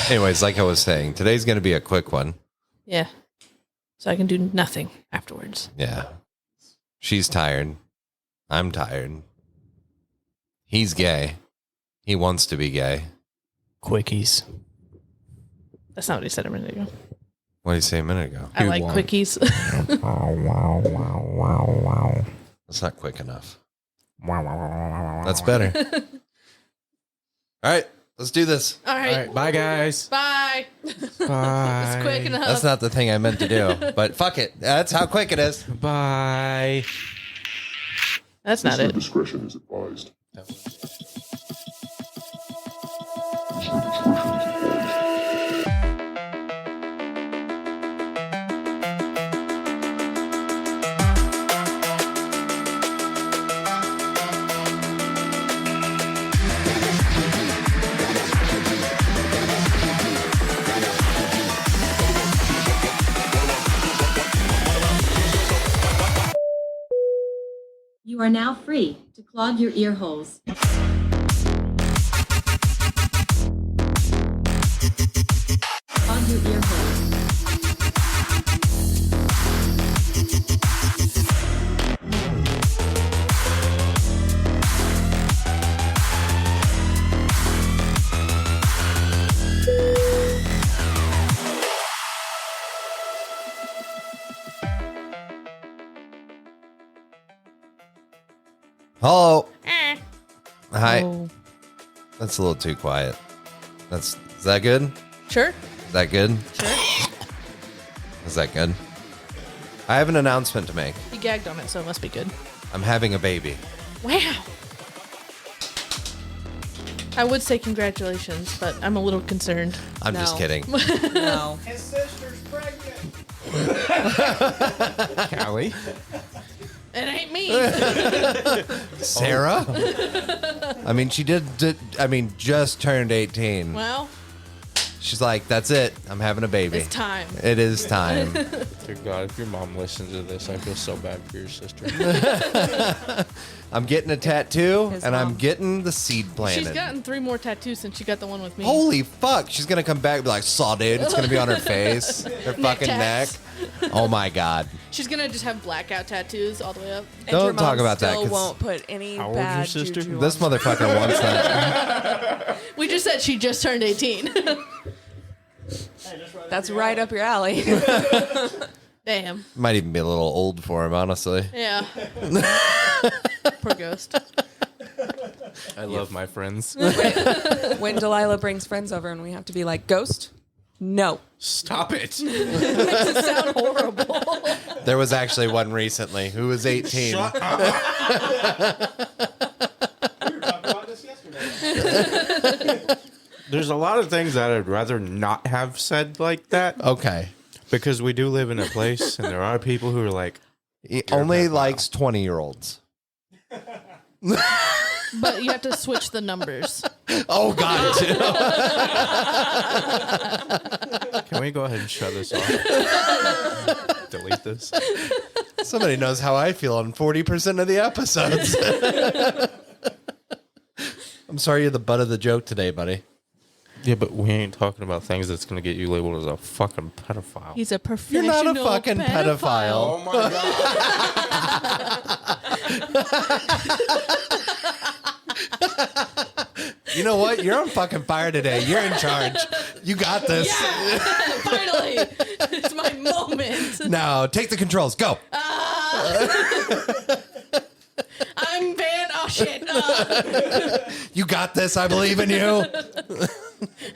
Anyways, like I was saying, today's going to be a quick one. Yeah. So I can do nothing afterwards. Yeah. She's tired. I'm tired. He's gay. He wants to be gay. Quickies. That's not what he said a minute ago. What did he say a minute ago? I like quickies. Wow. That's not quick enough. That's better. All right. Let's do this. All right. All right. Bye, guys. Bye. Bye. It's quick enough. That's not the thing I meant to do, but fuck it. That's how quick it is. Bye. That's not it. Discretion is advised. You are now free to clog your ear holes. Clog your ear holes. Hello. Hi. Oh. That's a little too quiet. Is that good? Sure. Is that good? Sure. Is that good? I have an announcement to make. He gagged on it, so it must be good. I'm having a baby. Wow. I would say congratulations, but I'm a little concerned. I'm just No. kidding. No. His sister's pregnant. Callie. It ain't me. Sarah? I mean, she just turned 18. Well, She's like, that's it. I'm having a baby. it's time. It is time. Dear God, if your mom listens to this, I feel so bad for your sister. I'm getting a tattoo, His and I'm mom. getting the seed planted. She's gotten 3 more tattoos since she got the one with me. Holy fuck. She's going to come back and be like, saw, dude. It's going to be on her face, her fucking neck. tats. Oh, my God. She's gonna just have blackout tattoos all the way up. And Don't your mom talk about that, still 'cause won't put any How old's your bad sister? juju This on. motherfucker wants that. We just said she just turned 18. That's right up your alley. Damn. Might even be a little old for him, honestly. Yeah. Poor ghost. I love my friends. When Delilah brings friends over and we have to be like, Ghost? No. Stop it. Makes it sound horrible. There was actually one recently who was 18. We were talking about this yesterday. There's a lot of things that I'd rather not have said like that Okay. because we do live in a place and there are people who are like, He only likes 20-year-olds. But you have to switch the numbers. Oh, God. can we go ahead and shut this off? Delete this. Somebody knows how I feel on 40% of the episodes. I'm sorry you're the butt of the joke today, buddy. Yeah, but we ain't talking about things that's going to get you labeled as a fucking pedophile. He's a You're professional not a fucking pedophile. my God. You know what? You're on fucking fire today. You're in charge. You got this. Yeah, finally. It's my moment. Now, take the controls. Go. I'm banned. Oh, shit. You got this. I believe in you.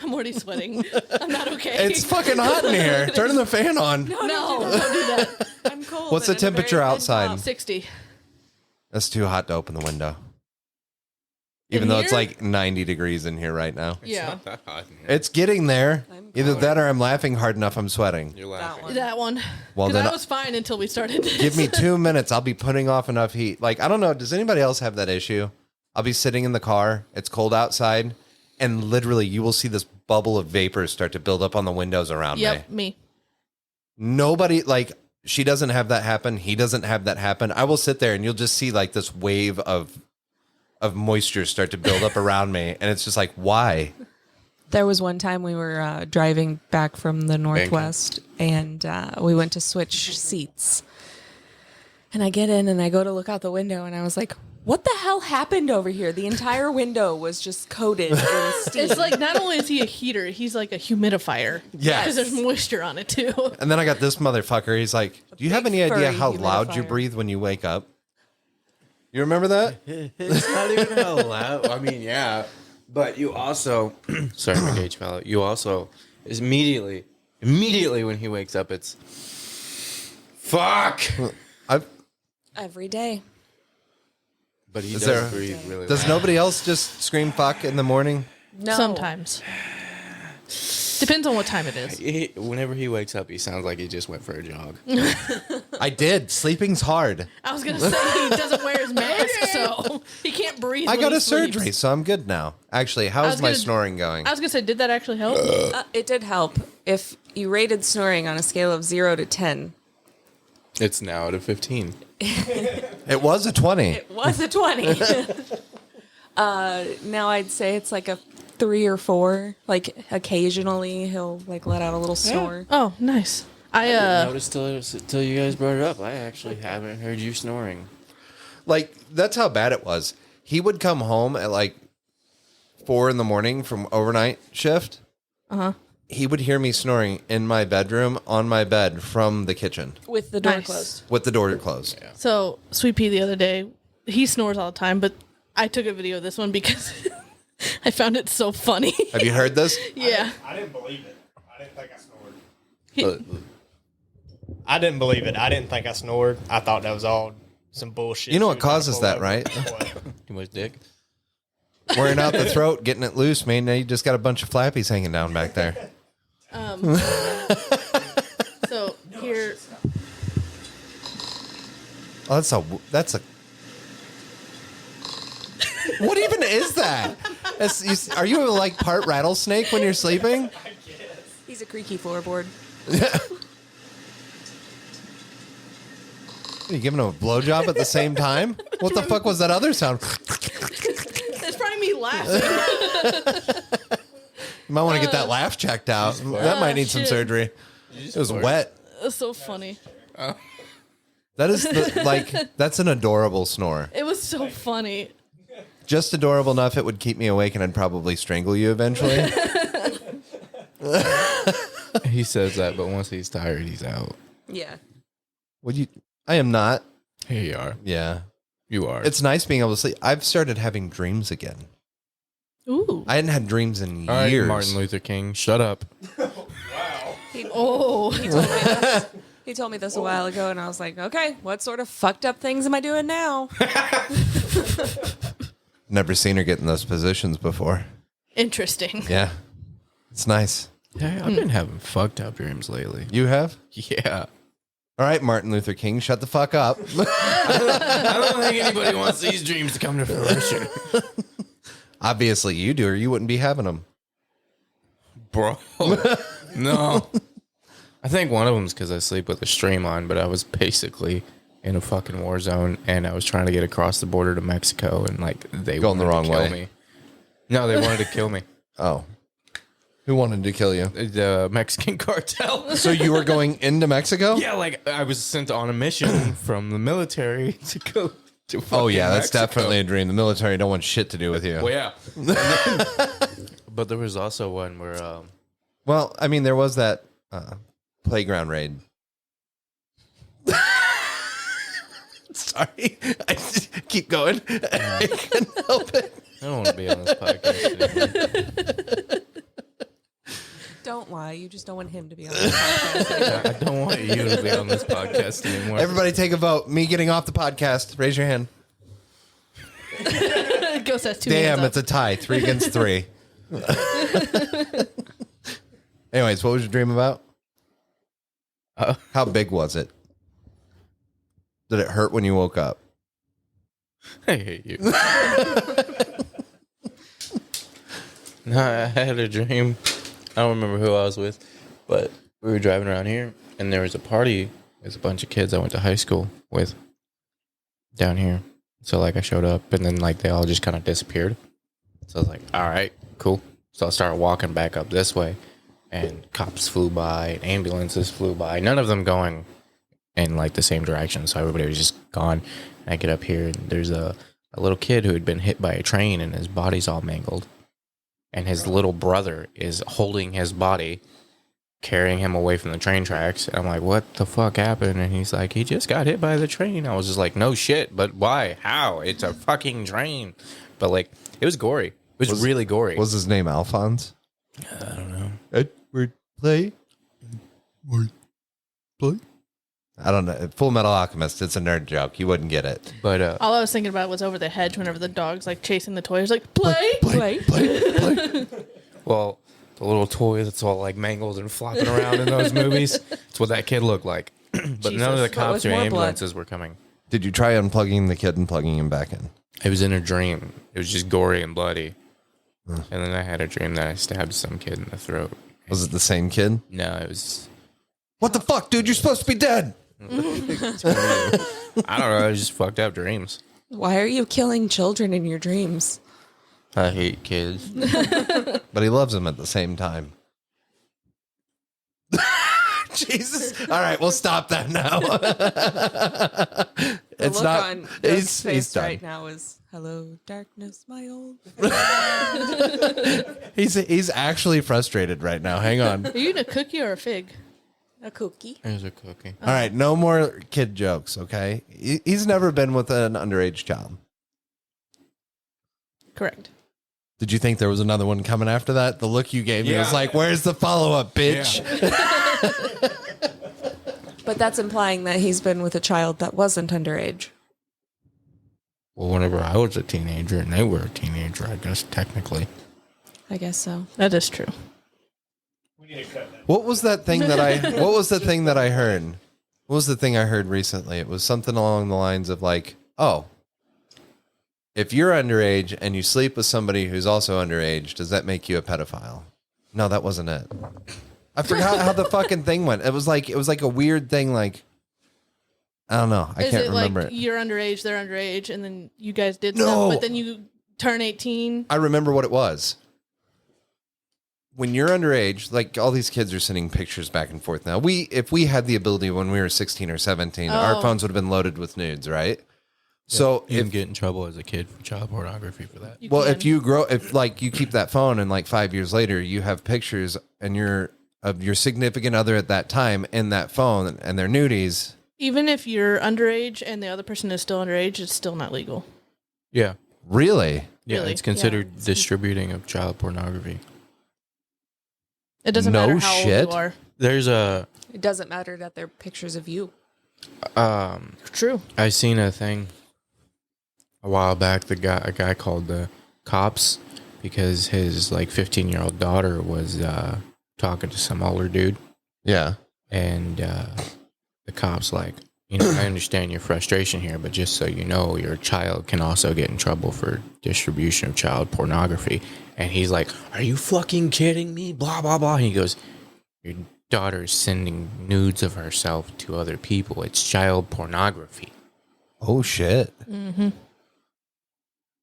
I'm already sweating. I'm not okay. It's fucking hot in here. Turn the fan on. No, don't do that. I'm cold. What's the and in a very temperature good outside? pump. 60. That's too hot to open the window. Even In though it's here? like 90 degrees in here right now. Yeah. That hot in here. It's getting there. I'm Either cold. that or I'm laughing hard enough I'm sweating. You're That laughing. one. That one. Well, Because then I was fine until we started this. give me 2 minutes. I'll be putting off enough heat. Like, I don't know. Does anybody else have that issue? I'll be sitting in the car. It's cold outside. And literally, you will see this bubble of vapors start to build up on the windows around me. Yep, me. Nobody, like, she doesn't have that happen. He doesn't have that happen. I will sit there and you'll just see like this wave of moisture start to build up around me. And it's just like, why? There was one time we were driving back from the Northwest, and we went to switch seats. And I get in, and I go to look out the window, and I was like, what the hell happened over here? The entire window was just coated in steam. It's like not only is he a heater, he's like a humidifier. Yes. Because there's moisture on it too. And then I got this motherfucker. He's like, do you have big any idea furry how loud you humidifier. breathe when you wake up? You remember that? It's not even how loud. I mean, yeah. But you also, sorry, my gauge fell out. You also, is immediately when he wakes up, it's, fuck. Every day. But he Is does there- breathe really Does loud. nobody else just scream fuck in the morning? No. Sometimes. Depends on what time it is. Whenever he wakes up, he sounds like he just went for a jog. I did. Sleeping's hard. I was going to say he doesn't wear his mask, so he can't breathe. I when got he a surgery, sleeps. so I'm good now. Actually, I how's was my gonna- snoring going? I was going to say, did that actually help? It did help. If you rated snoring on a scale of 0 to 10, It's now at a 15. It was a 20. it was a 20. Now I'd say it's like a 3 or 4. Like occasionally he'll like let out a little snore. Oh, nice. I Noticed till you guys brought it up. I actually haven't heard you snoring. Like, that's how bad it was. He would come home at like 4 a.m. from overnight shift. He would hear me snoring in my bedroom on my bed from the kitchen With the door Nice. closed. with the door closed. So, Sweet Pea the other day, he snores all the time, but I took a video of this one because I found it so funny. Have you heard this? Yeah. I didn't believe it. I didn't think I snored. He- I didn't believe it. I didn't think I snored. I thought that was all some bullshit. You know what she was trying to causes pull that, over. right? What? Too much dick? Wearing out the throat, getting it loose, man. Now you just got a bunch of flappies hanging down back there. So, here, Oh, that's a. What even is that? Are you like part rattlesnake when you're sleeping? He's a creaky floorboard. Are you giving him a blowjob at the same time? What the fuck was that other sound? it's probably me laughing. You might want to get that laugh checked out. That might need some shit. surgery. It was wet. That's so funny. That is that's an adorable snore. It was so funny. Just adorable enough it would keep me awake and I'd probably strangle you eventually. He says that, but once he's tired, he's out. Yeah. Would you? I am not. Here you are. Yeah. You are. It's nice being able to sleep. I've started having dreams again. Ooh. I hadn't had dreams in all right, years. Martin Luther King, shut up. Oh. He told me this a while ago, and I was like, okay, what sort of fucked up things am I doing now? Never seen her get in those positions before. Interesting. Yeah. It's nice. Yeah, I've been having fucked up dreams lately. You have? Yeah. All right, Martin Luther King, shut the fuck up. I don't think anybody wants these dreams to come to fruition. Obviously you do, or you wouldn't be having them. Bro. No. I think one of them's because I sleep with a stream on, but I was basically in a fucking war zone, and I was trying to get across the border to Mexico, and like they Going the wanted wrong to kill way. me. No, they wanted to kill me. Oh. Who wanted to kill you? The Mexican cartel. So you were going into Mexico? Yeah, like I was sent on a mission from the military to go to Oh, fucking yeah, that's Mexico. definitely a dream. The military don't want shit to do with you. Well, yeah. But there was also one where Well, I mean, there was that playground raid. Sorry. I just keep going. I couldn't help it. I don't want to be on this podcast anymore. Don't lie. You just don't want him to be on the podcast. I don't want you to be on this podcast anymore. Everybody take a vote. Me getting off the podcast. Raise your hand. Ghost has two Damn, hands it's a tie. 3 against 3. Anyways, what was your dream about? How big was it? Did it hurt when you woke up? I hate you. No, I had a dream. I don't remember who I was with, but we were driving around here, and there was a party. There's a bunch of kids I went to high school with down here. So, like, I showed up, and then, like, they all just kind of disappeared. So I was like, all right, cool. So I started walking back up this way, and cops flew by, and ambulances flew by. None of them going in like the same direction, so everybody was just gone. And I get up here, and there's a little kid who had been hit by a train, and his body's all mangled. And his little brother is holding his body, carrying him away from the train tracks. And I'm like, what the fuck happened? And he's like, he just got hit by the train. I was just like, no shit, but why? How? It's a fucking train. But like, it was gory. It was really gory. Was his name Alphonse? I don't know. Edward Play? Play? I don't know. Full Metal Alchemist. It's a nerd joke. You wouldn't get it. But All I was thinking about was over the hedge whenever the dog's like chasing the toy. It's like, play. well, the little toy that's all like mangled and flopping around in those movies. It's what that kid looked like. But none of the But cops with or more blood. ambulances were coming. Did you try unplugging the kid and plugging him back in? It was in a dream. It was just gory and bloody. And then I had a dream that I stabbed some kid in the throat. Was it the same kid? No, it was... What the fuck, dude? You're supposed to be dead. I don't know. It was just fucked up dreams. Why are you killing children in your dreams? I hate kids. But he loves them at the same time. Jesus. All right, we'll stop that now. The It's look not. on Doug's He's face done. right now is, hello, darkness, my old. He's actually frustrated right now. Hang on. Are you eating a cookie or a fig? A cookie. There's a cookie. All right, no more kid jokes, okay? He's never been with an underage child. Correct. Did you think there was another one coming after that? The look you gave me was like, where's the follow-up, bitch? But that's implying that he's been with a child that wasn't underage. Well, whenever I was a teenager and they were a teenager, I guess technically. I guess so. That is true. What was that thing that I what was the thing that I heard? What was the thing I heard recently? It was something along the lines of like, oh, if you're underage and you sleep with somebody who's also underage, does that make you a pedophile? No, that wasn't it. I forgot how the fucking thing went. It was like a weird thing, like I don't know. I can't remember like it. you're underage, they're underage, and then you guys did No. stuff, but then you turn 18? I remember what it was. When you're underage, like all these kids are sending pictures back and forth now. If we had the ability when we were 16 or 17, our phones would have been loaded with nudes, right? So You if can get in trouble as a kid for child pornography for that. if you keep that phone and like 5 years later you have pictures and of your significant other at that time in that phone and their nudies. Even if you're underage and the other person is still underage, it's still not legal. Yeah. Really? Yeah, Really? it's considered distributing of child pornography. It doesn't No matter how shit. old you are. There's a... It doesn't matter that they're pictures of you. True. I seen a thing a while back. A guy called the cops because his like 15-year-old daughter was talking to some older dude, Yeah. and the cops like, I understand your frustration here, but just so you know, your child can also get in trouble for distribution of child pornography. And he's like, "Are you fucking kidding me?" Blah blah blah. And he goes, "Your daughter's sending nudes of herself to other people. It's child pornography." Oh shit. Mm-hmm.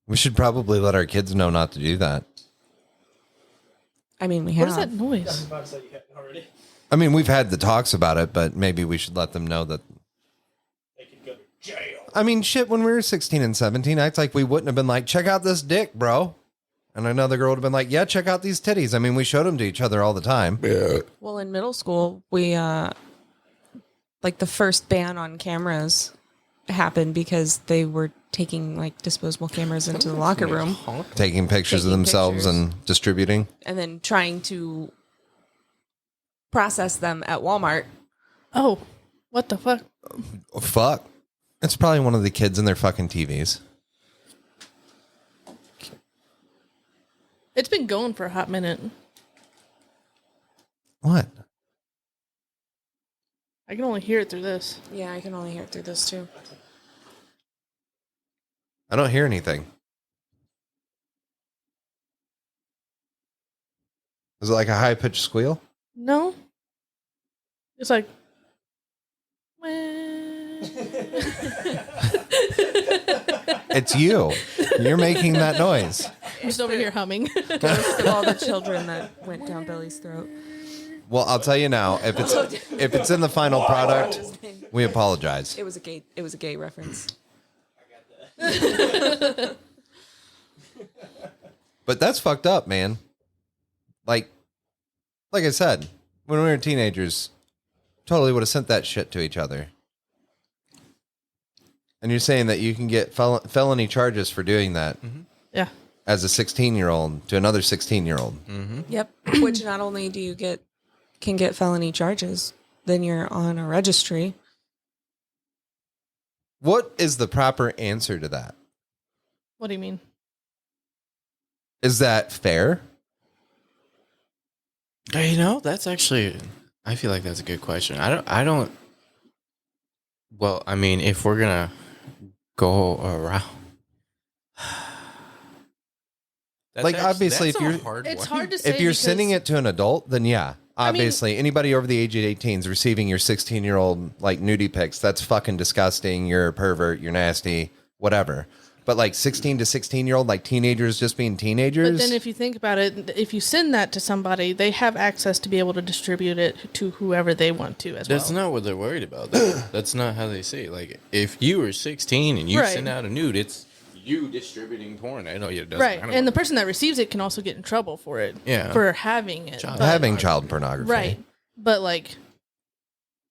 We should probably let our kids know not to do that. I mean, we What have. is that noise? I mean, we've had the talks about it, but maybe we should let them know that. I mean, shit, when we were 16 and 17, it's like we wouldn't have been like, check out this dick, bro. And another girl would have been like, yeah, check out these titties. I mean, we showed them to each other all the time. Yeah. Well, in middle school, we like the first ban on cameras happened because they were taking like disposable cameras into the locker room Taking pictures of Taking themselves pictures. and distributing. and then trying to process them at Walmart. Oh, what the fuck? Oh, fuck. It's probably one of the kids in their fucking TVs. It's been going for a hot minute. What? I can only hear it through this. Yeah, I can only hear it through this too. I don't hear anything. Is it like a high-pitched squeal? No? It's like... It's you. You're making that noise. I'm just over here humming. Ghost of all the children that went down Billy's throat. Well, I'll tell you now, if it's in the final product, we apologize. It was a gay reference. But that's fucked up, man. Like I said, when we were teenagers, totally would have sent that shit to each other. And you're saying that you can get felony charges for doing that Yeah. as a 16-year-old to another 16-year-old. Yep. Which not only do you can get felony charges, then you're on a registry. What is the proper answer to that? What do you mean? Is that fair? You know, that's actually, I feel like that's a good question. I don't. Well, I mean, if we're gonna go around, obviously, if you're, It's hard to say. if you're because- sending it to an adult, then yeah, obviously, anybody over the age of 18 is receiving your 16-year-old like nudie pics. That's fucking disgusting. You're a pervert. You're nasty. Whatever. But like 16 to 16-year-old, like teenagers just being teenagers. But then if you think about it, if you send that to somebody, they have access to be able to distribute it to whoever they want to as that's well. not what they're worried about. That's not how they see it. Like, if you were 16 and you Right. send out a nude, it's you distributing porn. I know it doesn't. Right. I don't And the know. person that receives it can also get in trouble for it. Yeah. For having it. Child- But- having child pornography. Right. But like,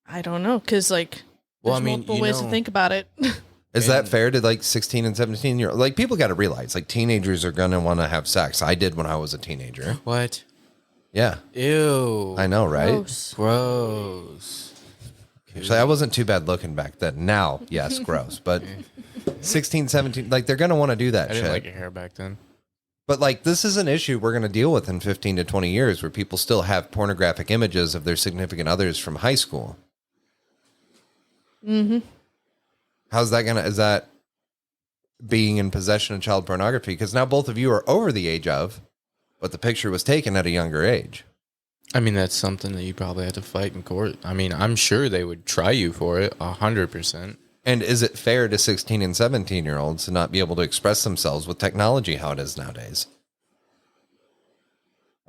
I don't know. Because like, Well, there's I mean, multiple you ways to know- think about it. Is that fair to like 16 and 17-year-old? Like, people got to realize, like, teenagers are going to want to have sex. I did when I was a teenager. What? Yeah. Ew. I know, right? Gross. Gross. Actually, I wasn't too bad looking back then. Now, yes, gross. But 16, 17, like, they're going to want to do that I shit. didn't like your hair back then. But, like, this is an issue we're going to deal with in 15 to 20 years where people still have pornographic images of their significant others from high school. Mm-hmm. How's that is that being in possession of child pornography? Because now both of you are over the age of, but the picture was taken at a younger age. I mean, that's something that you probably have to fight in court. I mean, I'm sure they would try you for it, 100%. And is it fair to 16 and 17-year-olds to not be able to express themselves with technology how it is nowadays?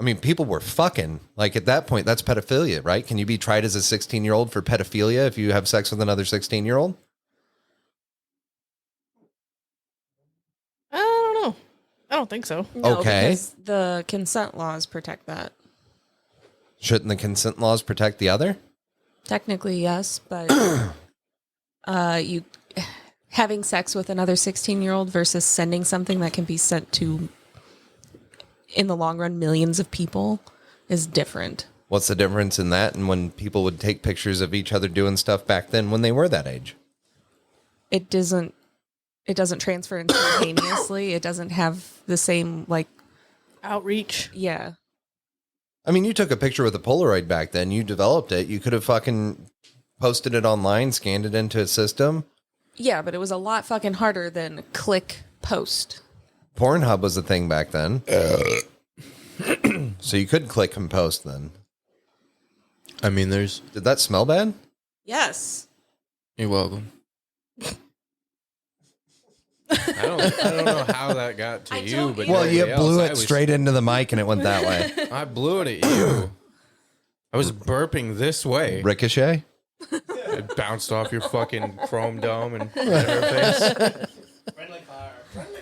I mean, people were fucking. Like, at that point, that's pedophilia, right? Can you be tried as a 16-year-old for pedophilia if you have sex with another 16-year-old? I don't know. I don't think so. No, Okay. because the consent laws protect that. Shouldn't the consent laws protect the other? Technically, yes, but you having sex with another 16-year-old versus sending something that can be sent to, in the long run, millions of people is different. What's the difference in that and when people would take pictures of each other doing stuff back then when they were that age? It doesn't transfer instantaneously. It doesn't have the same, like, Outreach. yeah. I mean, you took a picture with a Polaroid back then. You developed it. You could have fucking posted it online, scanned it into a system. Yeah, but it was a lot fucking harder than click post. Pornhub was a thing back then. So you could click and post then. I mean, there's... Did that smell bad? Yes. You're welcome. I don't know how that got to you, but Well, you everybody blew else, it I was- straight into the mic and it went that way. I blew it at you. I was burping this way. Ricochet? It bounced off your fucking chrome dome and hit her face.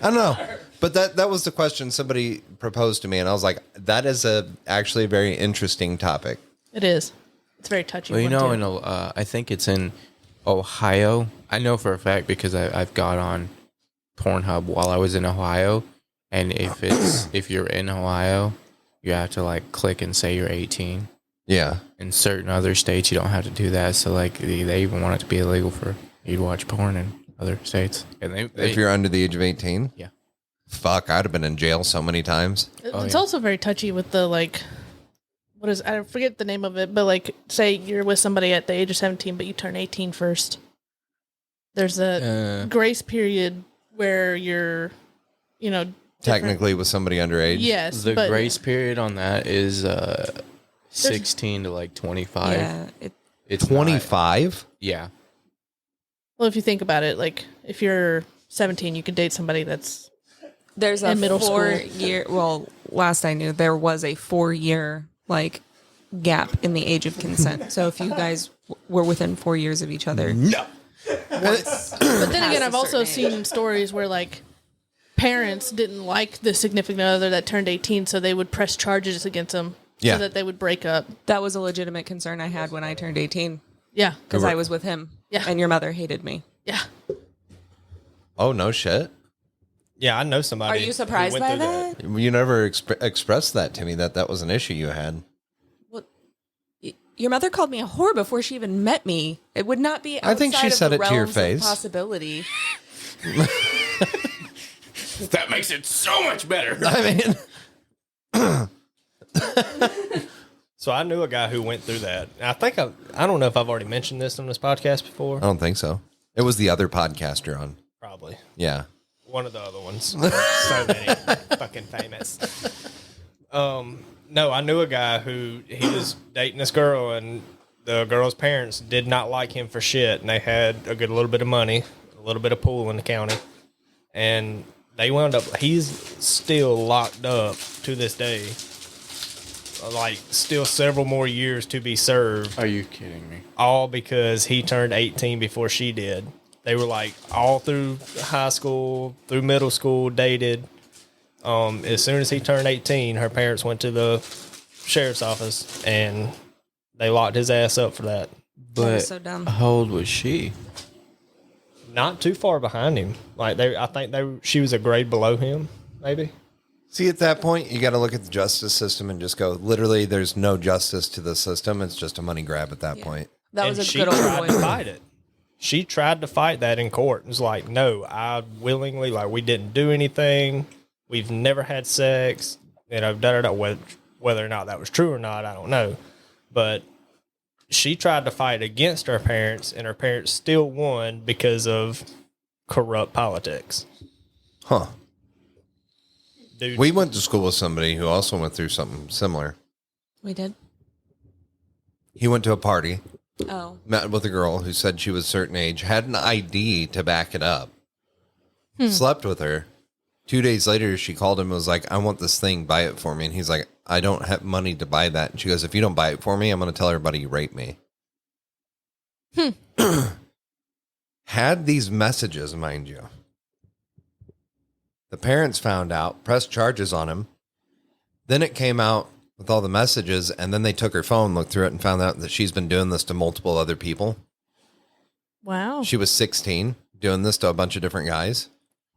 I don't know. But that was the question somebody proposed to me, and I was like, that is actually a very interesting topic. It is. It's very touchy. Well, you one, know, too. I think it's in Ohio. I know for a fact because I've got on Pornhub while I was in Ohio, and if you're in Ohio, you have to like click and say you're 18. Yeah. In certain other states, you don't have to do that. So like they even want it to be illegal for you to watch porn in other states. And they If you're under the age of 18? Yeah. Fuck, I'd have been in jail so many times. It's also very touchy with the like, what is, I forget the name of it, but like, say you're with somebody at the age of 17, but you turn 18 first. There's a grace period where you're, you know, Technically with somebody underage. yes, the but grace period on that is 16 to like 25. Yeah. It's 25? Yeah. well, if you think about it, like if you're 17, you could date somebody that's There's a in middle school. 4-year. Well, last I knew, there was a 4-year like gap in the age of consent. So if you guys were within 4 years of each other, No. But then again, I've also seen stories where like parents didn't like the significant other that turned 18, so they would press charges against them Yeah. so that they would break up. that was a legitimate concern I had when I turned 18 Yeah. because I was with him. Yeah. And your mother hated me. Yeah. Oh, no shit. Yeah, I know somebody. Are you who surprised went by through that? You never expressed that to me, that was an issue you had. Well, your mother called me a whore before she even met me. It would not be outside I think she of said the it to your realms of face. possibility. That makes it so much better. I mean, So I knew a guy who went through that. I think I don't know if I've already mentioned this on this podcast before. I don't think so. It was the other podcast you're on. Probably. Yeah. One of the other ones. So many. Fucking famous. No, I knew a guy who he was dating this girl, and the girl's parents did not like him for shit, and they had a good little bit of money, a little bit of pool in the county, and they wound up. He's still locked up to this day. Like still several more years to be served. Are you kidding me? All because he turned 18 before she did. They were like all through high school, through middle school, dated. As soon as he turned 18, her parents went to the sheriff's office and they locked his ass up for that. That was But so dumb. how old was she? Not too far behind him. Like I think she was a grade below him, maybe. See, at that point, you got to look at the justice system and just go, literally, there's no justice to the system. It's just a money grab at that point. That was And a she good old tried to boy. fight it. She tried to fight that in court. It was like, no, I willingly, like, we didn't do anything. We've never had sex. You know, whether or not that was true or not, I don't know. But she tried to fight against her parents, and her parents still won because of corrupt politics. Huh. Dude, We went to school with somebody who also went through something similar. We did? He went to a party, Oh. met with a girl who said she was a certain age, had an ID to back it up, slept with her. 2 days later, she called him and was like, I want this thing, buy it for me. And he's like, I don't have money to buy that. And she goes, if you don't buy it for me, I'm going to tell everybody you raped me. Had these messages, mind you. The parents found out, pressed charges on him. Then it came out with all the messages, and then they took her phone, looked through it, and found out that she's been doing this to multiple other people. Wow. She was 16, doing this to a bunch of different guys.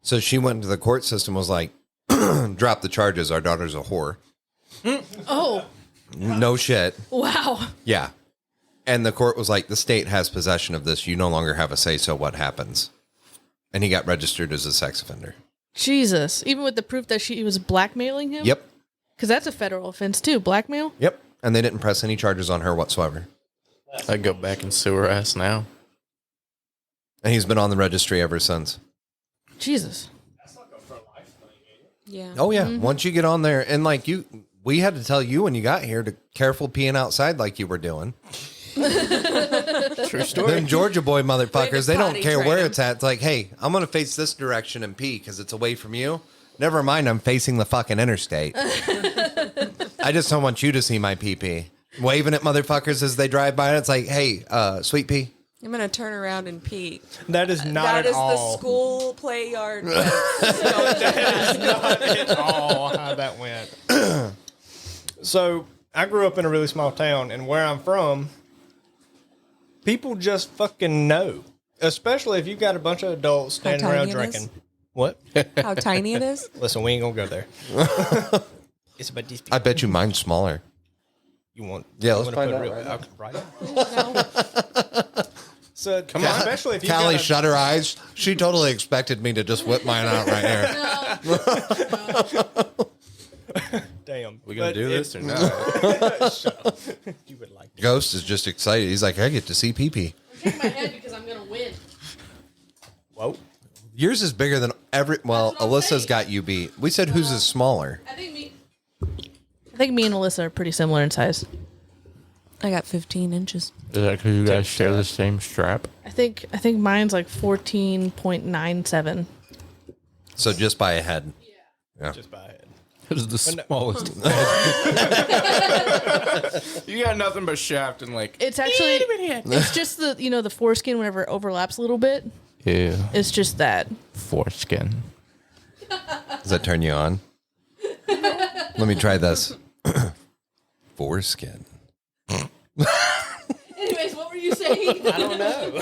So she went to the court system, was like, drop the charges, our daughter's a whore. Oh, No shit. wow. Yeah. And the court was like, the state has possession of this. You no longer have a say, so what happens? And he got registered as a sex offender. Jesus. Even with the proof that she was blackmailing him? Yep. Because that's a federal offense too. Blackmail? Yep. And they didn't press any charges on her whatsoever. I'd go back and sue her ass now. And he's been on the registry ever since. Jesus. Yeah. Oh, yeah. Once you get on there, and like we had to tell you when you got here to careful peeing outside like you were doing. True story. Them Georgia boy motherfuckers, they don't potty care train where him. it's at. It's like, hey, I'm going to face this direction and pee because it's away from you. Never mind, I'm facing the fucking interstate. I just don't want you to see my pee-pee. Waving at motherfuckers as they drive by. It's like, hey, sweet pea. I'm going to turn around and pee. that is not That at is all. the school play yard. That is not at all how that went. So I grew up in a really small town, and where I'm from, people just fucking know. Especially if you've got a bunch of adults standing tiny around it drinking. is? What? How tiny it is? Listen, we ain't gonna go there. It's about this. I bet you mine's smaller. You want? Yeah, you let's wanna find put out it right. So come on, especially if you Callie got shut her eyes. She totally expected me to just whip mine out right here. damn. We gonna But do if- this or not? Shut up. You would like to. Ghost is just excited. He's like, I get to see pee-pee. I'm shaking my head because I'm going to win. Whoa. Yours is bigger than every... Well, That's what I'm Alyssa's saying. got you beat. We said whose is smaller. I think me and Alyssa are pretty similar in size. I got 15 inches. Is that because you guys share the same strap? I think mine's like 14.97. So just by a head. Yeah. Just by head. It was the smallest. You got nothing but shaft and like. It's actually, it's just the foreskin whenever it overlaps a little bit. Yeah. It's just that. Foreskin. Does that turn you on? Let me try this. Foreskin. Anyways, what were you saying? I don't know.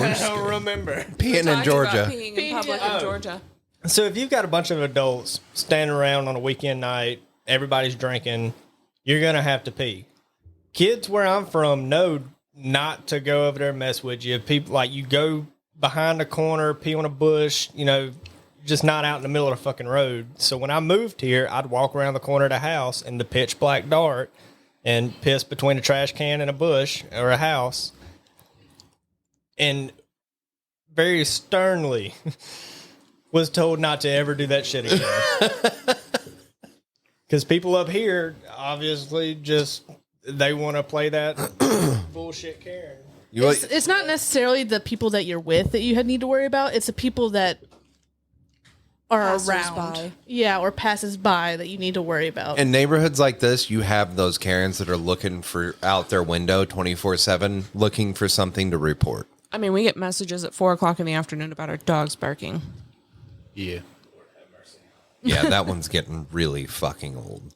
I don't remember. Peeing in Georgia. Peeing in public in Georgia. So if you've got a bunch of adults standing around on a weekend night, everybody's drinking, you're going to have to pee. Kids where I'm from know not to go over there and mess with you. People like you go behind a corner, pee on a bush, just not out in the middle of the fucking road. So when I moved here, I'd walk around the corner of the house in the pitch black dark and piss between a trash can and a bush or a house. And very sternly was told not to ever do that shit again. Because people up here obviously they want to play that bullshit Karen. It's not necessarily the people that you're with that you need to worry about. It's the people that are around. Passers-by. Yeah, or passes by that you need to worry about. In neighborhoods like this, you have those Karens that are looking for out their window 24/7, looking for something to report. I mean, we get messages at 4:00 in the afternoon about our dogs barking. Yeah. Yeah, that one's getting really fucking old.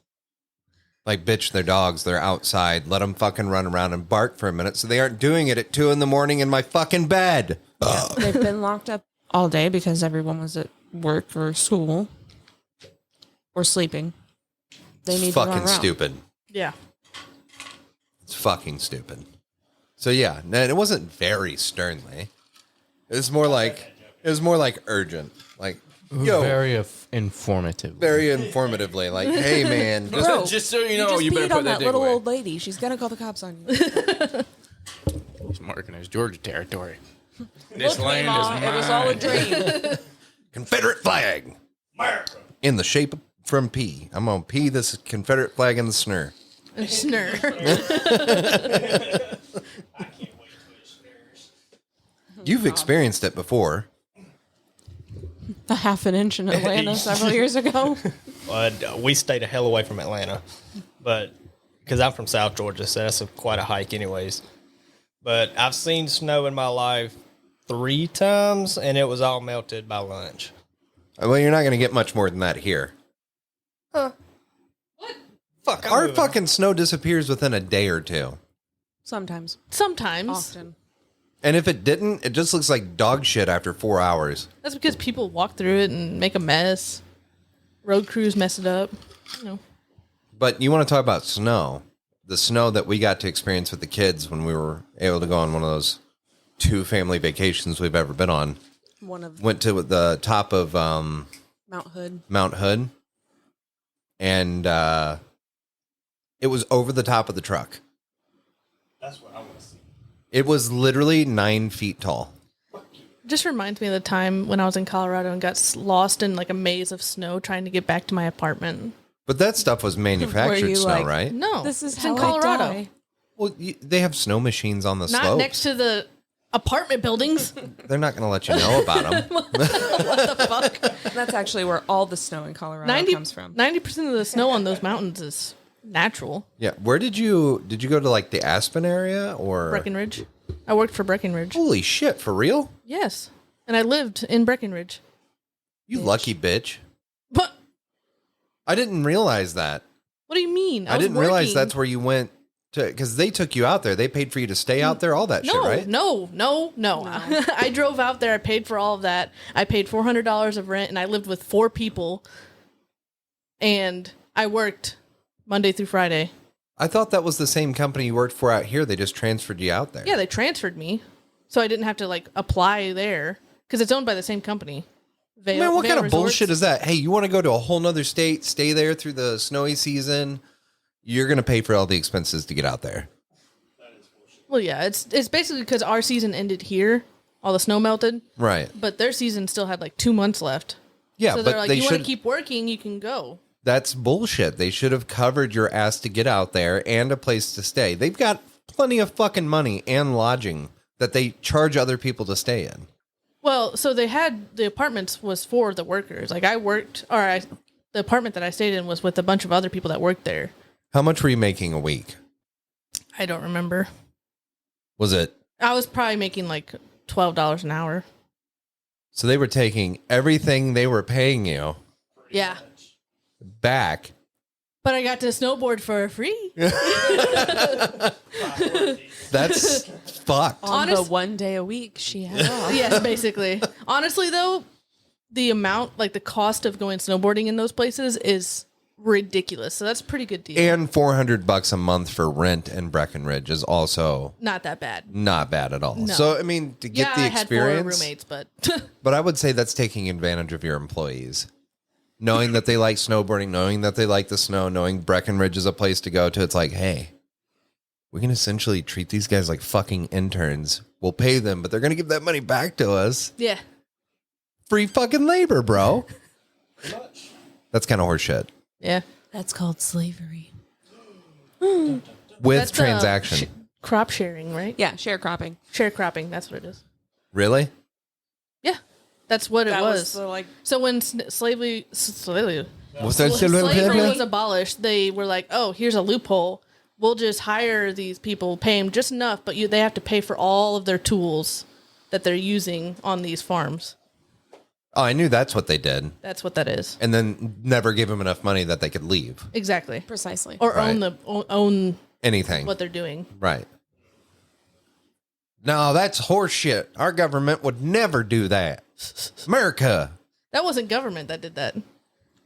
Like, bitch, they're dogs. They're outside. Let them fucking run around and bark for a minute so they aren't doing it at 2 a.m. in my fucking bed. Yeah, they've been locked up all day because everyone was at work or school or sleeping. They need to run fucking around. stupid. Yeah. It's fucking stupid. So yeah, it wasn't very sternly. It was more like urgent. Like, yo, Very informative. very informatively. Like, hey man, just Bro, Just so you know, just you better peed put on that that dick little away. old lady. She's gonna call the cops on you. He's marking his Georgia territory. This land Mom, is mine. it was all a dream. Confederate flag. America. In the shape from P. I'm gonna pee this Confederate flag in the snur. Snur. You've experienced it before. A half an inch in Atlanta several years ago. We stayed a hell away from Atlanta, but because I'm from South Georgia, so that's quite a hike anyways. But I've seen snow in my life 3 times, and it was all melted by lunch. Well, you're not gonna get much more than that here. Fuck, Our fucking snow disappears within a day or two. Sometimes. Sometimes. Often. And if it didn't, it just looks like dog shit after 4 hours. That's because people walk through it and make a mess. Road crews mess it up. But you want to talk about snow. The snow that we got to experience with the kids when we were able to go on one of those 2 family vacations we've ever been on. Went to the top of Mount Hood. And it was over the top of the truck. That's what I want to see. It was literally 9 feet tall. Just reminds me of the time when I was in Colorado and got lost in like a maze of snow trying to get back to my apartment. But that stuff was manufactured you snow, like- right? No, This is it's how in Colorado. I die. Well, they have snow machines on the Not slopes. next to the apartment buildings. They're not going to let you know about them. What the fuck? That's actually where all the snow in Colorado comes from. 90% of the snow on those mountains is natural. Yeah. Where did you go to, like, the Aspen area or? Breckenridge. I worked for Breckenridge. Holy shit, for real? Yes. And I lived in Breckenridge. You lucky bitch. But I didn't realize that. what do you mean? I was didn't realize working. that's where you went to, because they took you out there. They paid for you to stay out there, all that shit, right? No. I drove out there. I paid for all of that. I paid $400 of rent, and I lived with 4 people. And I worked Monday through Friday. I thought that was the same company you worked for out here. They just transferred you out there. Yeah, they transferred me, so I didn't have to like apply there because it's owned by the same company. Man, what kind of bullshit is that? Hey, you want to go to a whole nother state, stay there through the snowy season? You're going to pay for all the expenses to get out there. Well, yeah, it's basically because our season ended here, all the snow melted, Right. but their season still had like 2 months left. Yeah, So but they're like, they you want to should. keep working, you can go. That's bullshit. They should have covered your ass to get out there and a place to stay. They've got plenty of fucking money and lodging that they charge other people to stay in. Well, so they had the apartments was for the workers. Like I worked, the the apartment that I stayed in was with a bunch of other people that worked there. How much were you making a week? I don't remember. Was it? I was probably making like $12 an hour. So they were taking everything they were paying you Yeah. back. But I got to snowboard for free. That's fucked. On the 1 day a week she had off. Yes, basically. Honestly, though, the amount, like the cost of going snowboarding in those places is ridiculous. So that's a pretty good deal. And $400 a month for rent in Breckenridge is also Not that bad. not bad at all. No. So I mean, to get the I had 4 experience, roommates, but but I would say that's taking advantage of your employees. Knowing that they like snowboarding, knowing that they like the snow, knowing Breckenridge is a place to go to, it's like, hey, we can essentially treat these guys like fucking interns. We'll pay them, but they're going to give that money back to us. yeah. Free fucking labor, bro. That's kind of horseshit. Yeah. That's called slavery. With That's, transaction. Crop sharing, right? Yeah, sharecropping. Sharecropping, that's what it is. Really? Yeah. That's what That it was. the, like, So when slavery Was that slavery was abolished, they were like, "Oh, here's a loophole. We'll just hire these people, pay them just enough, but they have to pay for all of their tools that they're using on these farms." Oh, I knew that's what they did. That's what that is. And then never give them enough money that they could leave. Exactly. precisely. Or Right. own Anything. what they're doing. Right. No, that's horseshit. Our government would never do that. America. That wasn't government that did that.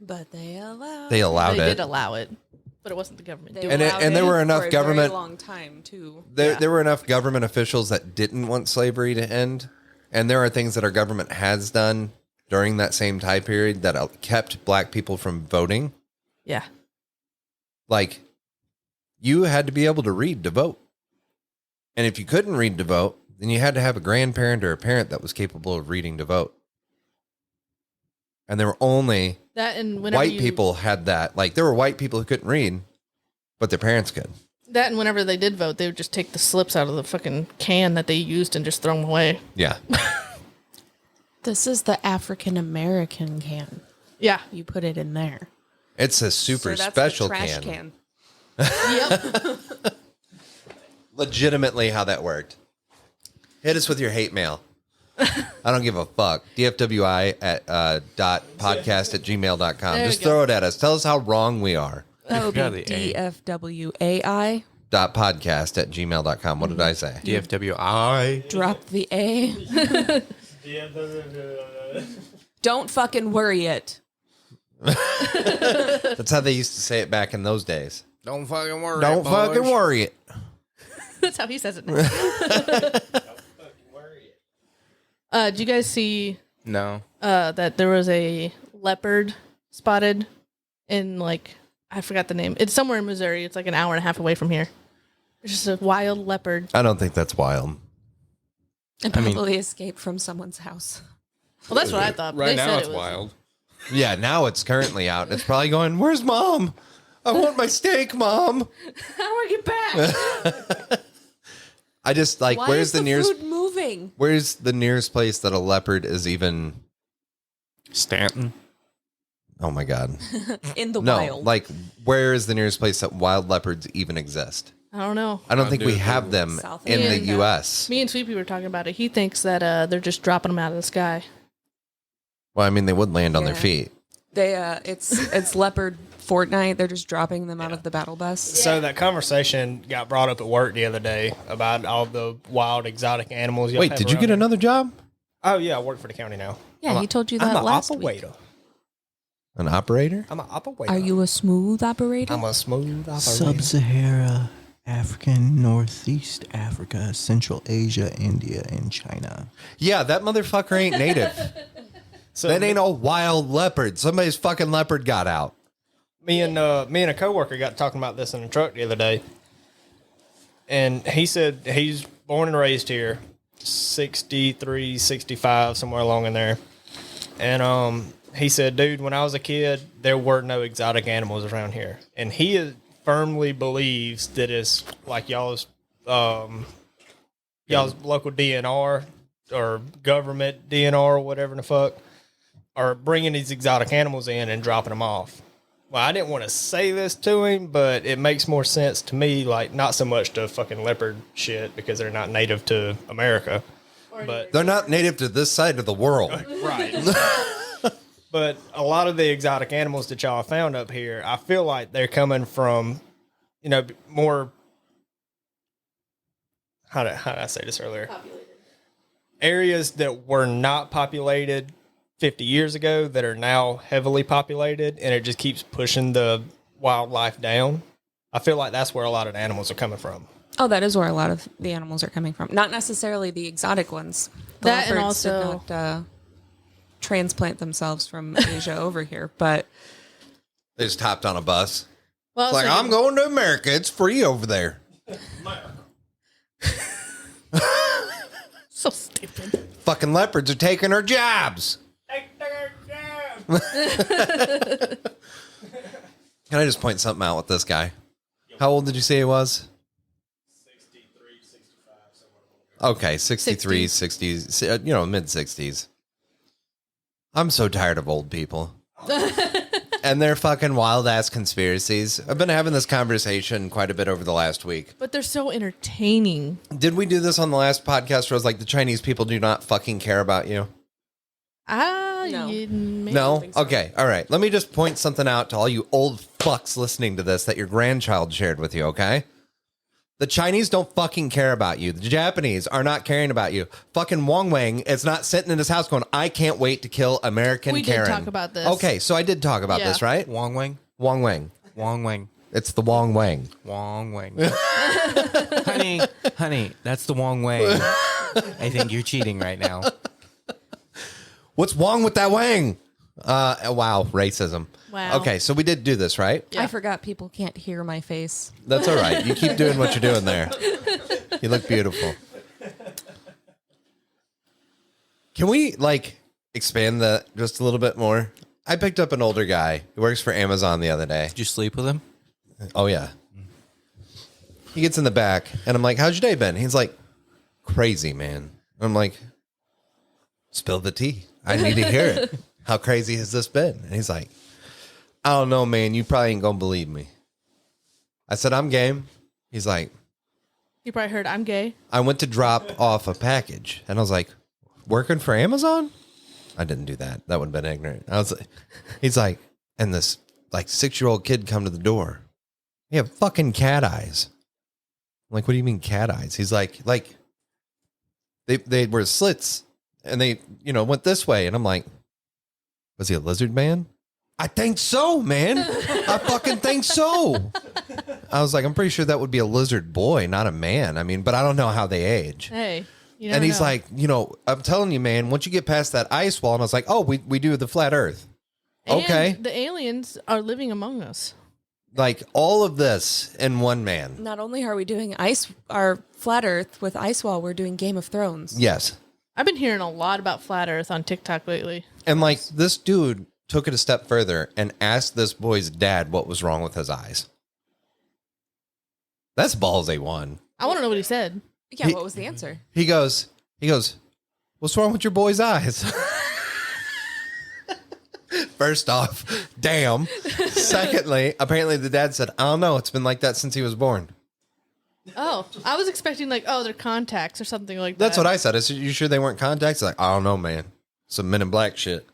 But they allowed. They allowed They it. did allow it, but it wasn't the government They doing And it. allowed there were enough for a government- very long time too. There were enough government officials that didn't want slavery to end. And there are things that our government has done during that same time period that kept black people from voting. Yeah. Like, you had to be able to read to vote. And if you couldn't read to vote, then you had to have a grandparent or a parent that was capable of reading to vote. And there were only That and whenever white people had that. Like, there were white people who couldn't read, but their parents could. That and whenever they did vote, they would just take the slips out of the fucking can that they used and just throw them away. Yeah. This is the African American can. Yeah. You put it in there. It's a super So that's special the trash can. Yep. Legitimately how that worked. Hit us with your hate mail. I don't give a fuck. dfwai at .podcast@gmail.com. There Just you go. throw it at us. Tell us how wrong we are. That would forgot be the A. DFWAI. .podcast@gmail.com. What did I say? DFWI. Drop the A. Don't fucking worry it. That's how they used to say it back in those days. Don't fucking worry. Don't fucking worry it. That's how he says it now. Did you guys see No. that there was a leopard spotted in, like, I forgot the name. It's somewhere in Missouri. It's like an hour and a half away from here. It's just a wild leopard. I don't think that's wild. And probably escaped from someone's house. Well, that's what I thought. but Right they now said it's it was- wild. Yeah, now it's currently out. It's probably going, where's mom? I want my steak, mom. How do I get back? I just like, Why where's is the the nearest food moving? where's the nearest place that a leopard is even? Stanton. Oh my God. In the No, wild. like, where is the nearest place that wild leopards even exist? I don't know. I don't I'll think do we it have for them South in the America. U.S. Me and Sweepy were talking about it. He thinks that they're just dropping them out of the sky. Well, I mean, they would land on their Yeah. feet. They it's leopard Fortnite. They're just dropping them out of the battle bus. So that conversation got brought up at work the other day about all the wild exotic animals. y'all Wait, have did you around get here. another job? Oh yeah, I work for the county now. Yeah, he told you I'm that an last week. operator. An operator? I'm an operator. Are you a smooth operator? I'm a smooth operator. Sub-Sahara African, Northeast Africa, Central Asia, India, and China. Yeah, that motherfucker ain't native. So That ain't a wild leopard. Somebody's fucking leopard got out. me and a coworker got talking about this in the truck the other day, and he said he's born and raised here, 63, 65, somewhere along in there, and he said, dude, when I was a kid, there were no exotic animals around here, and he firmly believes that it's like y'all's local DNR or government DNR or whatever the fuck. are bringing these exotic animals in and dropping them off. Well, I didn't want to say this to him, but it makes more sense to me, like, not so much to fucking leopard shit because they're not native to America. But They're not native to this side of the world. right. But a lot of the exotic animals that y'all found up here, I feel like they're coming from, more. How did I say this earlier? Populated. Areas that were not populated 50 years ago that are now heavily populated, and it just keeps pushing the wildlife down. I feel like that's where a lot of the animals are coming from. Oh, that is where a lot of the animals are coming from. Not necessarily the exotic ones. The That and leopards did also- not transplant themselves from Asia over here, but They just hopped on a bus. Well, It's like, I'm going to America. It's free over there. so stupid. Fucking leopards are taking our jobs. Can I just point something out with this guy? How old did you say he was? 63, 65, somewhere. Okay, 63, 60s, mid 60s. I'm so tired of old people. And their fucking wild ass conspiracies. I've been having this conversation quite a bit over the last week. But they're so entertaining. Did we do this on the last podcast where I was like, the Chinese people do not fucking care about you? No. No? Okay, all right. Let me just point something out to all you old fucks listening to this that your grandchild shared with you, okay? The Chinese don't fucking care about you. The Japanese are not caring about you. Fucking Wong Wang is not sitting in his house going, I can't wait to kill American We Karen. did talk about this. Okay, so I did talk about this, right? Wong Wang. Wong Wang. Wong Wang. It's the Wong Wang. Wong Wang. honey, that's the Wong Wang. I think you're cheating right now. What's wrong with that Wang? Wow, racism. Wow. Okay, so we did do this, right? Yeah. I forgot people can't hear my face. That's all right. You keep doing what you're doing there. You look beautiful. Can we, expand that just a little bit more? I picked up an older guy who works for Amazon the other day. Did you sleep with him? Oh, yeah. He gets in the back, and I'm like, how's your day been? He's like, crazy, man. I'm like, spill the tea. I need to hear it. How crazy has this been? And he's like, I don't know, man. You probably ain't going to believe me. I said, I'm game. He's like, You probably heard I'm gay. I went to drop off a package. And I was like, working for Amazon? I didn't do that. That would have been ignorant. He's like, and this 6-year-old kid come to the door. He had fucking cat eyes. I'm like, what do you mean cat eyes? He's like they were slits and they, went this way. And I'm like, was he a lizard man? I think so, man. I fucking think so. I was like, I'm pretty sure that would be a lizard boy, not a man. I mean, but I don't know how they age. Hey. And he's like, I'm telling you, man, once you get past that ice wall, and I was like, oh, we do the flat earth. And Okay. the aliens are living among us. Like all of this in one man. Not only are we doing our flat Earth with ice wall, we're doing Game of Thrones. Yes. I've been hearing a lot about flat Earth on TikTok lately. And this dude took it a step further and asked this boy's dad what was wrong with his eyes. That's ballsy one. I want to know what he said. Yeah, what was the answer? He goes, what's wrong with your boy's eyes? First off, damn. Secondly, apparently the dad said, I don't know. It's been like that since he was born. Oh, I was expecting they're contacts or something like that. That's what I said. I said, you sure they weren't contacts? Like, I don't know, man. Some Men in Black shit.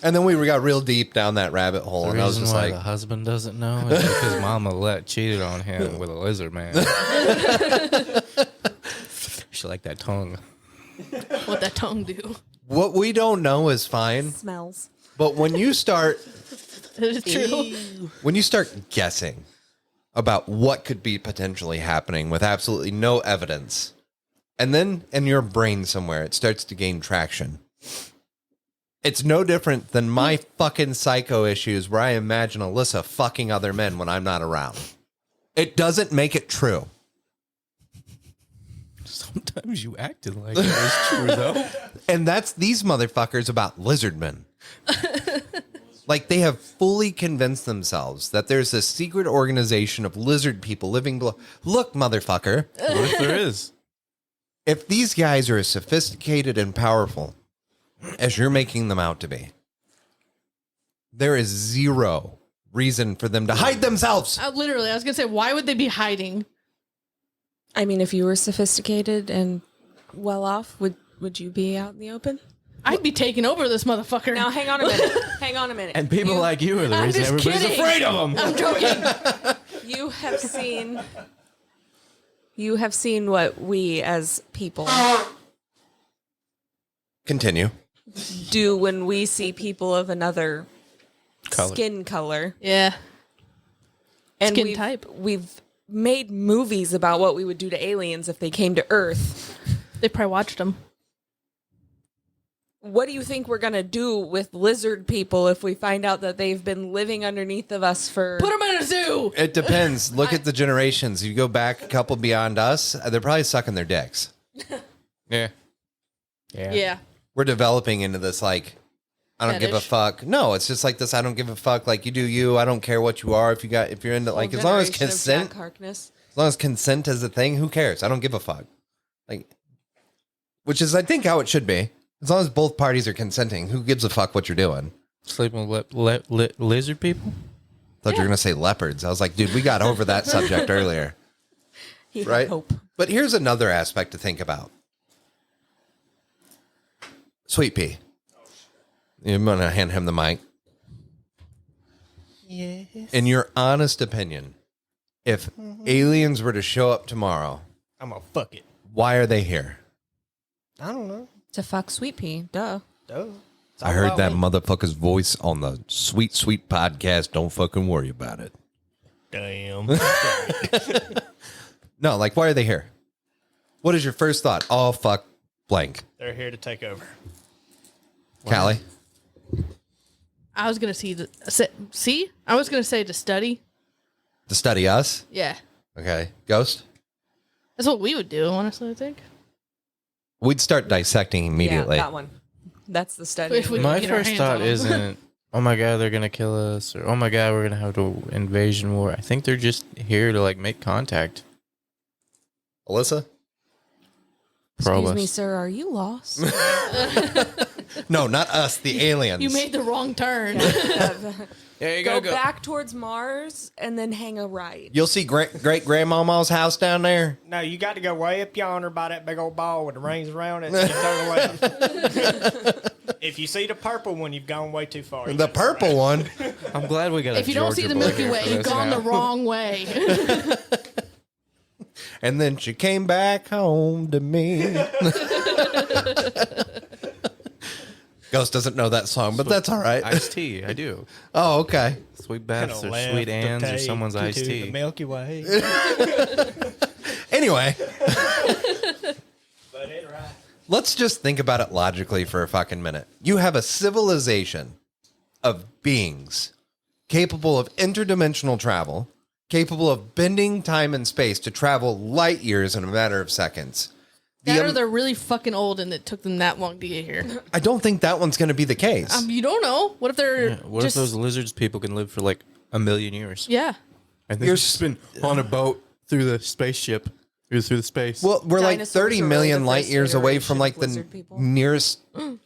And then we got real deep down that rabbit hole. The And I was reason just why like, the husband doesn't know is because mama cheated on him with a lizard man. She liked that tongue. What that tongue do. what we don't know is fine. Smells. But when you start It is true. when you start guessing about what could be potentially happening with absolutely no evidence, and then in your brain somewhere it starts to gain traction. It's no different than my fucking psycho issues where I imagine Alyssa fucking other men when I'm not around. It doesn't make it true. Sometimes you acted like it was true, though. And that's these motherfuckers about lizard men. Like they have fully convinced themselves that there's this secret organization of lizard people living below. Look, motherfucker. What if there is? If these guys are as sophisticated and powerful as you're making them out to be. There is zero reason for them to hide themselves. Literally, I was going to say, why would they be hiding? I mean, if you were sophisticated and well off, would you be out in the open? I'd be taking over this motherfucker. Now, hang on a minute. Hang on a minute. And people like you are the reason just everybody's kidding. afraid of them. I'm joking. You have seen what we as people Continue. do when we see people of another Color. skin color. Yeah. And Skin we've, type. We've made movies about what we would do to aliens if they came to Earth. They probably watched them. What do you think we're going to do with lizard people if we find out that they've been living underneath of us for... Put them in a zoo. It depends. Look at the generations. You go back a couple beyond us, they're probably sucking their dicks. Yeah. Yeah. We're developing into this, like, I don't give a Fetish. fuck. No, it's just like this. I don't give a fuck. Like, you do you. I don't care what you are. If you're into, like, as long as consent, as long as consent is a thing, who cares? I don't give a fuck. Like, which is, I think, how it should be. As long as both parties are consenting, who gives a fuck what you're doing? Sleeping with lizard people? Thought you were gonna say leopards. I was like, dude, we got over that subject earlier, right? Hope. But here's another aspect to think about. Sweet Pea, I'm gonna hand him the mic. Yes. In your honest opinion, if aliens were to show up tomorrow, I'm gonna fuck it. why are they here? I don't know. To fuck Sweet Pea, duh. Duh. It's I all heard about that me. motherfucker's voice on the Sweet Sweet podcast. Don't fucking worry about it. Damn. No, like, why are they here? What is your first thought? Oh, fuck, blank. They're here to take over. Callie? I was going to see? I was going to say to study. To study us? Yeah. Okay. Ghost? That's what we would do, honestly, I think. We'd start dissecting immediately. Yeah, that one. That's the study. If we- My get our first hands thought on 'em. isn't, oh my God, they're going to kill us, or oh my God, we're going to have an invasion war. I think they're just here to, like, make contact. Alyssa? Probe Excuse me, us. sir, are you lost? No, not us, the aliens. You made the wrong turn. Yeah, you Go back towards Mars and then hang a right. You'll see great grandmama's house down there. No, you got to go way up yonder by that big old ball with the rings around it and turn left. If you see the purple one, you've gone way too far. The purple one. I'm glad we got a If you don't see Georgia the boy Milky here Way, for you've this gone now. the wrong way. And then she came back home to me. Ghost doesn't know that song, but that's all right. Iced tea, I do. Oh, okay. Sweet Beth's or Sweet Ann's or someone's iced The tea. Milky Way. Anyway, But it right. let's just think about it logically for a fucking minute. You have a civilization of beings capable of interdimensional travel, capable of bending time and space to travel light years in a matter of seconds. Or they're really fucking old and it took them that long to get here. I don't think that one's going to be the case. You don't know. What if they're What just... if those lizards people can live for like 1,000,000 years? Yeah. And they've just been on a boat through the spaceship, through the space. Well, we're like Dinosaurs 30 are really million the light first years away iteration from like of the lizard people. nearest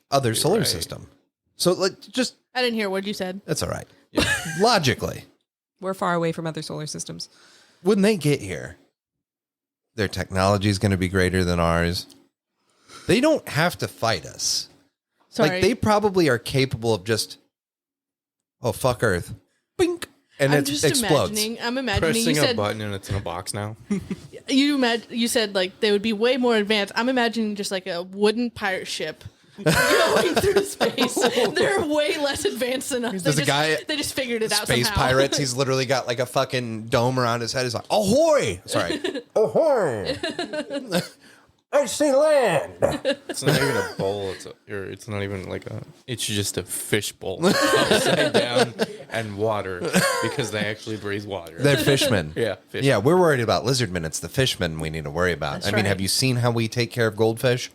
other solar right. system. So like, just, I didn't hear what you said. that's all right. Logically, We're far away from other solar systems. when they get here, their technology is going to be greater than ours. They don't have to fight us. Sorry. Like, they probably are capable of just, oh, fuck Earth. Bink. And I'm it just explodes. I'm imagining Pressing you a said button and it's in a box now. you said like they would be way more advanced. I'm imagining just like a wooden pirate ship going through space. They're way less advanced than us. There's a guy- They just figured it out Space somehow. pirates. He's literally got like a fucking dome around his head. He's like, ahoy! Sorry. Ahoy! I see land. It's not even a bowl. It's not even like a. It's just a fish bowl upside down and water because they actually breathe water. They're fishmen. Yeah, fish. Yeah, we're worried about lizardmen. It's the fishmen we need to worry about. That's I mean, right. have you seen how we take care of goldfish?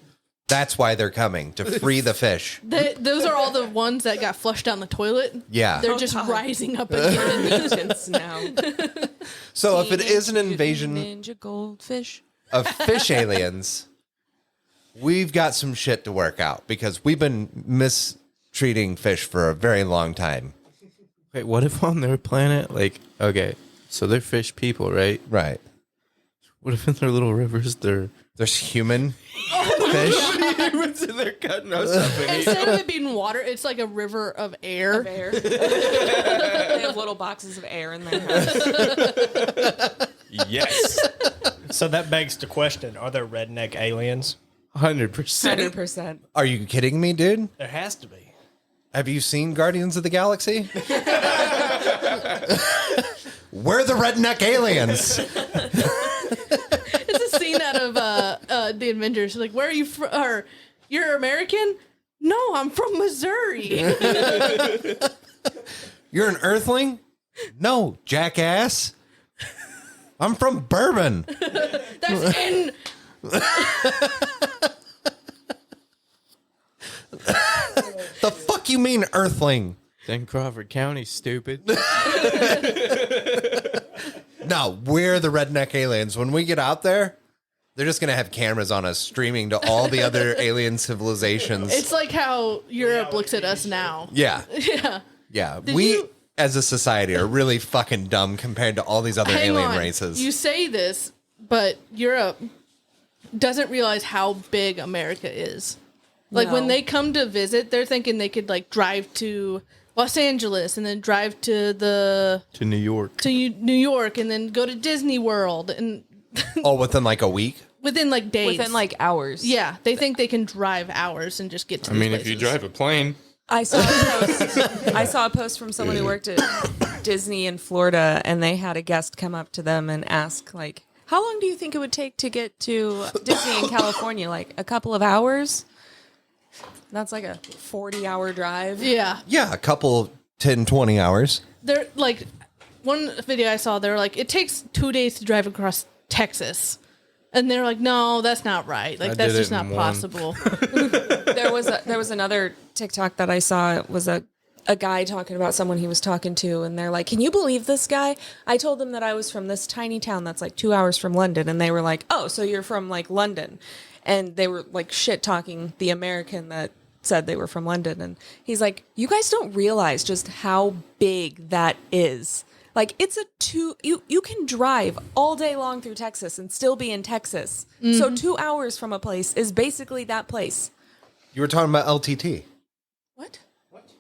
That's why they're coming, to free the fish. Those are all the ones that got flushed down the toilet. Yeah. They're just rising up again. Mutants now. So if it is an Teenage invasion Mutant Ninja goldfish. of fish aliens, we've got some shit to work out because we've been mistreating fish for a very long time. Wait, what if on their planet, like, okay, so they're fish people, right? Right. What if in their little rivers There's human fish? humans and they're cutting us up and Instead of it being water, it's like a river of air. Of air. They have little boxes of air in their house. Yes. So that begs the question: are there redneck aliens? 100%. 100%. Are you kidding me, dude? There has to be. Have you seen Guardians of the Galaxy? We're the redneck aliens. It's a scene out of the Avengers. Like, where are you from? Or you're American? No, I'm from Missouri. You're an earthling? No, jackass. I'm from Bourbon. That's in. The fuck you mean, earthling? Then Crawford County, stupid. No, we're the redneck aliens. When we get out there, they're just going to have cameras on us streaming to all the other alien civilizations. It's like how Europe looks at us now. Yeah. Yeah. Yeah. Did We, you- as a society, are really fucking dumb compared to all these other Hang alien on. races. You say this, but Europe doesn't realize how big America is. Like, when No. they come to visit, they're thinking they could, like, drive to Los Angeles and then drive to To New York. New York and then go to Disney World and Oh, within like a week? within, like, days. Within like hours. Yeah, they think they can drive hours and just get to I these mean, if you places. drive a plane. I saw a post. I saw a post from someone who worked at Disney in Florida, and they had a guest come up to them and ask, like, "How long do you think it would take to get to Disney in California? Like a couple of hours?" That's like a 40-hour drive. Yeah. Yeah, a couple 10, 20 hours. They're like, one video I saw, they were like, it takes 2 days to drive across Texas. And they're like, no, that's not right. Like, I that's did just it not in one. possible. There was another TikTok that I saw. It was a guy talking about someone he was talking to, and they're like, "Can you believe this guy?" I told them that I was from this tiny town that's like 2 hours from London, and they were like, "Oh, so you're from like London?" And they were like shit talking the American that said they were from London, and he's like, "You guys don't realize just how big that is. Like, it's you can drive all day long through Texas and still be in Texas. So 2 hours from a place is basically that place." You were talking about LTT. What?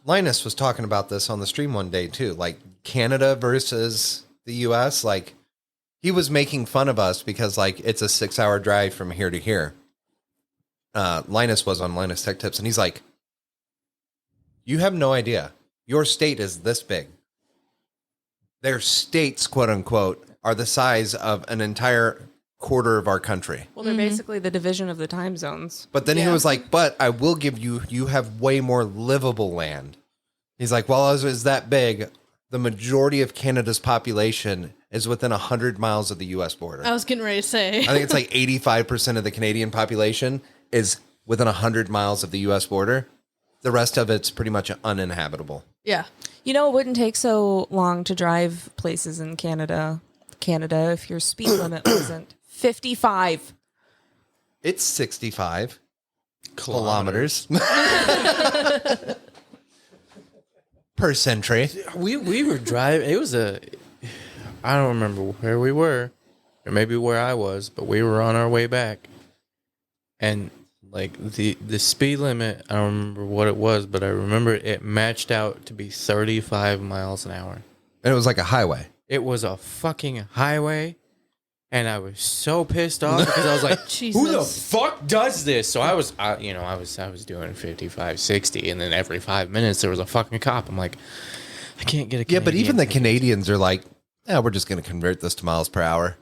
Linus was talking about this on the stream one day too, like Canada versus the US. Like, he was making fun of us because like it's a 6-hour drive from here to here. Linus was on Linus Tech Tips, and he's like, "You have no idea. Your state is this big. Their states, quote unquote, are the size of an entire quarter of our country." Well, they're basically the division of the time zones. But then he Yeah. was like, "But I will give you have way more livable land." He's like, "Well, as is that big, the majority of Canada's population is within 100 miles of the U.S. border." I was getting ready to say. I think it's like 85% of the Canadian population is within 100 miles of the U.S. border. The rest of it's pretty much uninhabitable. Yeah. You know, it wouldn't take so long to drive places in Canada, if your speed limit wasn't 55. It's 65 kilometers per century. We were driving. It was I don't remember where we were, or maybe where I was, but we were on our way back, and like the speed limit, I don't remember what it was, but I remember it matched out to be 35 miles an hour. And it was like a highway. It was a fucking highway, and I was so pissed off because I was like, "Who the Jesus. fuck does this?" So I was doing 55, 60, and then every 5 minutes there was a fucking cop. I'm like, I can't get a Yeah, but even the Canadian Canadians are like, "Yeah, we're just going to convert this to miles per hour."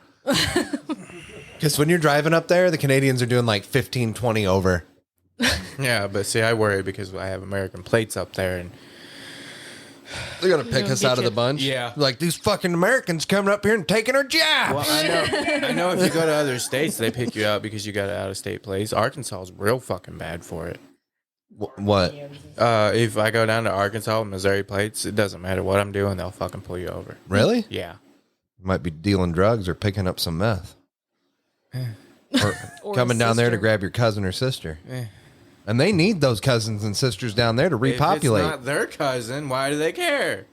Because when you're driving up there, the Canadians are doing like 15, 20 over. Yeah, but see, I worry because I have American plates up there, and They're going to pick gonna us get out of you. the bunch. Yeah. Like, these fucking Americans coming up here and taking our jobs. well, I know if you go to other states, they pick you out because you got an out-of-state place. Arkansas is real fucking bad for it. What? If I go down to Arkansas with Missouri plates, it doesn't matter what I'm doing, they'll fucking pull you over. Really? Yeah. Might be dealing drugs or picking up some meth. Or coming a down there to sister. grab your cousin or sister. Eh. And they need those cousins and sisters down there to repopulate. If it's not their cousin, why do they care?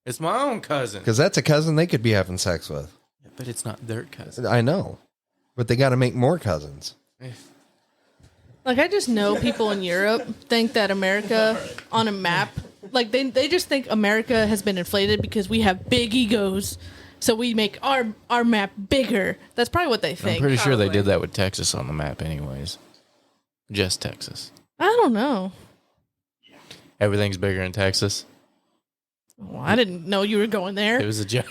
It's my own cousin. Because that's a cousin they could be having sex with. But it's not their cousin. I know. But they got to make more cousins. Like, I just know people in Europe think that America on a map, like, they just think America has been inflated because we have big egos. So we make our map bigger. That's probably what they think. I'm pretty sure they did that with Texas on the map anyways. Just Texas. I don't know. Everything's bigger in Texas. Well, I didn't know you were going there. It was a joke.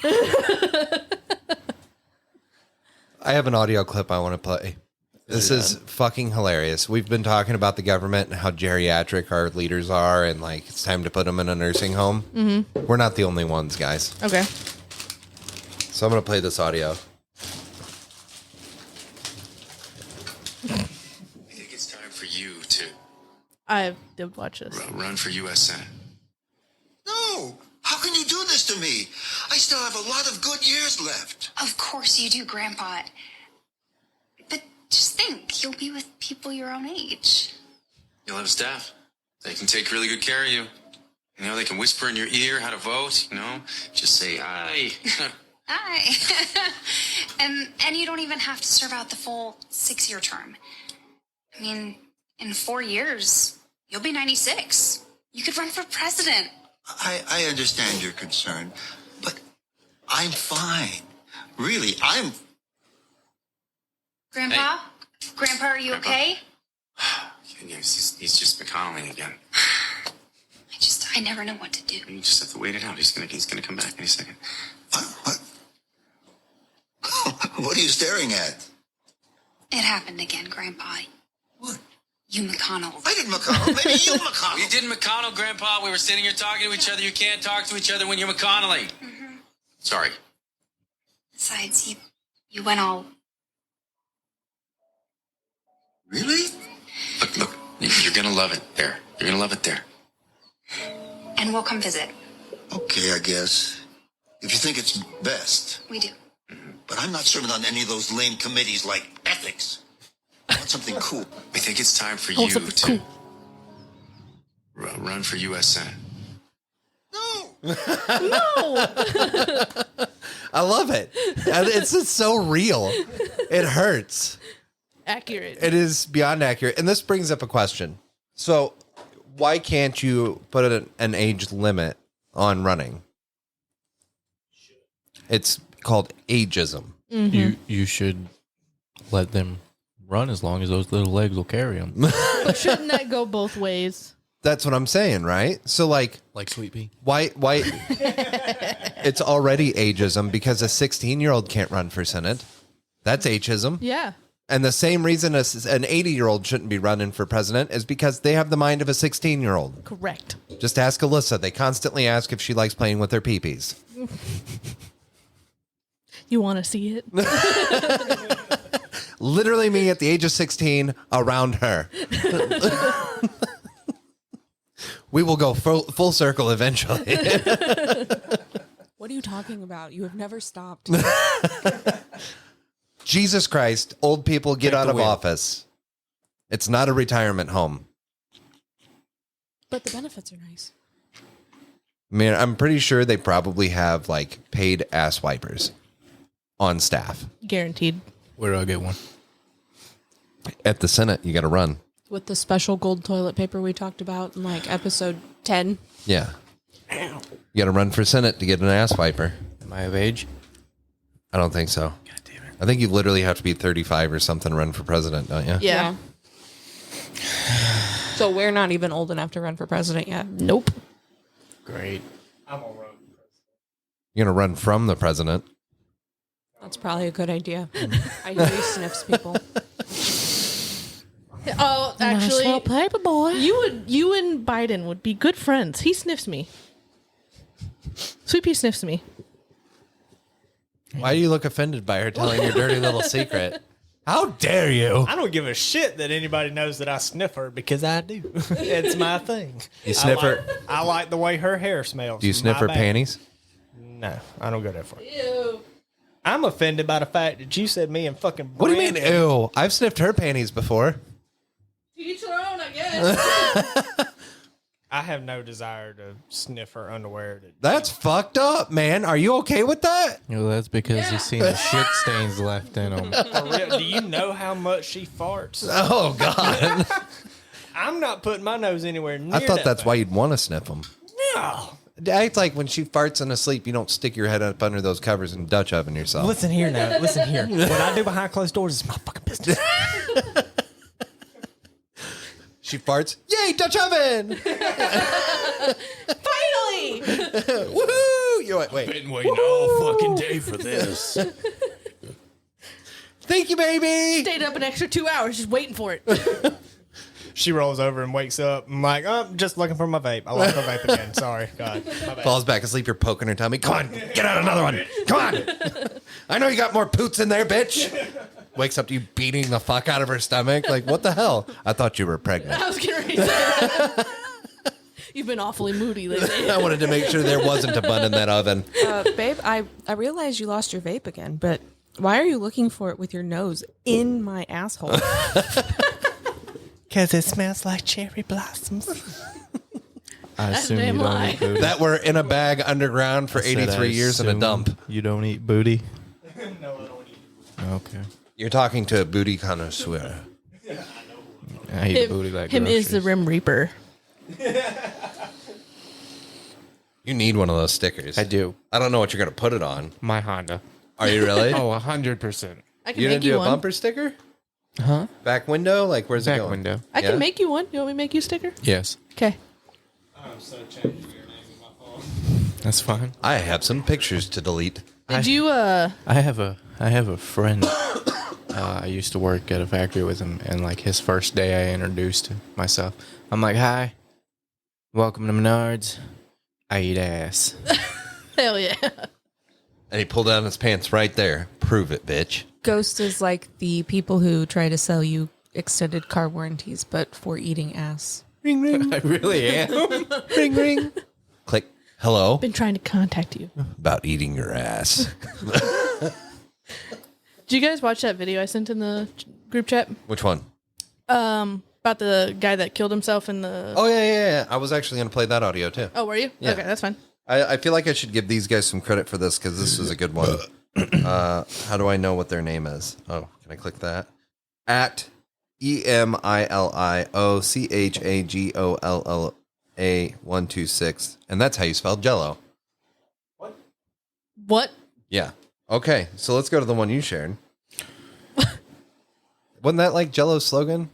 I have an audio clip I want to play. This is fucking hilarious. We've been talking about the government and how geriatric our leaders are, and like it's time to put them in a nursing home. Mm-hmm. We're not the only ones, guys. Okay. So I'm going to play this audio. I think it's time for you to I did watch this. run for U.S. Senate. No! How can you do this to me? I still have a lot of good years left. Of course you do, Grandpa. But just think, you'll be with people your own age. You'll have staff. They can take really good care of you. You know, they can whisper in your ear how to vote, you know. Just say, aye. Hi. and you don't even have to serve out the full 6-year term. I mean, in 4 years, you'll be 96. You could run for president. I understand your concern, but I'm fine. Really, I'm... Grandpa? Grandpa, are you Grandpa? okay? He's just McConnelling again. I never know what to do. You just have to wait it out. He's gonna come back any second. What? What are you staring at? It happened again, Grandpa. What? You McConnell. I didn't McConnell. Maybe you McConnell. You did McConnell, Grandpa. We were sitting here talking to each other. You can't talk to each other when you're McConnelling. Mm-hmm. Sorry. Besides, you went all... Really? Look, you're gonna love it there. You're gonna love it there. And we'll come visit. Okay, I guess. If you think it's best. We do. But I'm not serving on any of those lame committees like ethics. I want something cool. I think it's time for Oh, you something to run for U.S. Senate. No! I love it. It's just so real. It hurts. Accurate. It is beyond accurate. And this brings up a question. So why can't you put an age limit on running? It's called ageism. You should let them run as long as those little legs will carry them. But shouldn't that go both ways? That's what I'm saying, right? So like Sweet Pea. why it's already ageism because a 16-year-old can't run for Senate. That's ageism. Yeah. And the same reason an 80-year-old shouldn't be running for president is because they have the mind of a 16-year-old. Correct. Just ask Alyssa. They constantly ask if she likes playing with their peepees. You want to see it? Literally me at the age of 16 around her. We will go full circle eventually. What are you talking about? You have never stopped. Jesus Christ, old people get Take out the of wheel. office. It's not a retirement home. But the benefits are nice. I mean, I'm pretty sure they probably have like paid ass wipers on staff. Guaranteed. Where do I get one? At the Senate, you got to run. With the special gold toilet paper we talked about in like episode 10. Yeah. You got to run for Senate to get an ass wiper. Am I of age? I don't think so. God damn it. I think you literally have to be 35 or something to run for president, don't you? Yeah. So we're not even old enough to run for president yet. Nope. Great. I'm gonna run. You're going to run from the president. That's probably a good idea. I hear he sniffs people. Oh, actually, Nice little paper boy. you and Biden would be good friends. He sniffs me. Sweet Pea sniffs me. Why do you look offended by her telling your dirty little secret? How dare you? I don't give a shit that anybody knows that I sniff her because I do. It's my thing. You sniff her? I like the way her hair smells. Do you sniff My her bad. panties? No, I don't go that far. Ew. I I'm offended by the fact that you said me and fucking What do you mean, Brandon- ew? I've sniffed her panties before. Each their own, I guess. I have no desire to sniff her underwear. That's fucked up, man. Are you okay with that? Well, that's because he's seen the shit stains left in them. For real, do you know how much she farts? Oh, God. I'm not putting my nose anywhere near I thought that that's thing. why you'd want to sniff them. No. It's like when she farts in her sleep, you don't stick your head up under those covers and Dutch oven yourself. Listen here now. Listen here. What I do behind closed doors is my fucking business. She farts. Yay, Dutch oven! Finally! Woohoo! You wait. Been waiting all fucking day for this. Thank you, baby. Stayed up an extra 2 hours just waiting for it. She rolls over and wakes up. I'm like, oh, I'm just looking for my vape. I lost my vape again. Sorry. God. My bad. Falls back asleep. You're poking her tummy. Come on, get out another one. Come on. I know you got more poots in there, bitch. Wakes up to you beating the fuck out of her stomach. Like, what the hell? I thought you were pregnant. I was getting ready to say that. You've been awfully moody lately. I wanted to make sure there wasn't a bun in that oven. Babe, I realize you lost your vape again, but why are you looking for it with your nose in my asshole? Because it smells like cherry blossoms. I assume damn you don't lie. eat booty. That were in a bag underground for I said 83 I years in a assume dump. You don't eat booty? No, I don't eat. Okay. You're talking to a booty connoisseur. I eat booty like Him is the groceries. Rim Reaper. You need one of those stickers. I do. I don't know what you're going to put it on. My Honda. Are you really? Oh, 100%. I can You make didn't you do a one. bumper sticker? Huh? Back window? Like, where's it Back going? window. I Yeah? can make you one. You want me to make you a sticker? Yes. Okay. I'm so changing your name in my phone. That's fine. I have some pictures to delete. Did you, I have a friend. I used to work at a factory with him, and like his first day, I introduced myself. I'm like, "Hi, welcome to Menards. I eat ass." hell yeah. And he pulled down his pants right there. Prove it, bitch. Ghost is like the people who try to sell you extended car warranties, but for eating ass. Ring, ring. I really am. Ring, ring. Click. Hello. Been trying to contact you. About eating your ass. Did you guys watch that video I sent in the group chat? Which one? About the guy that killed himself in the... Oh, yeah. I was actually going to play that audio, too. Oh, were you? Yeah. Okay, that's fine. I feel like I should give these guys some credit for this because this was a good one. How do I know what their name is? Oh, can I click that? At EMILIOCHAGOLLA126. And that's how you spell Jello. What? Yeah. Okay, so let's go to the one you shared. Wasn't that like Jello's slogan?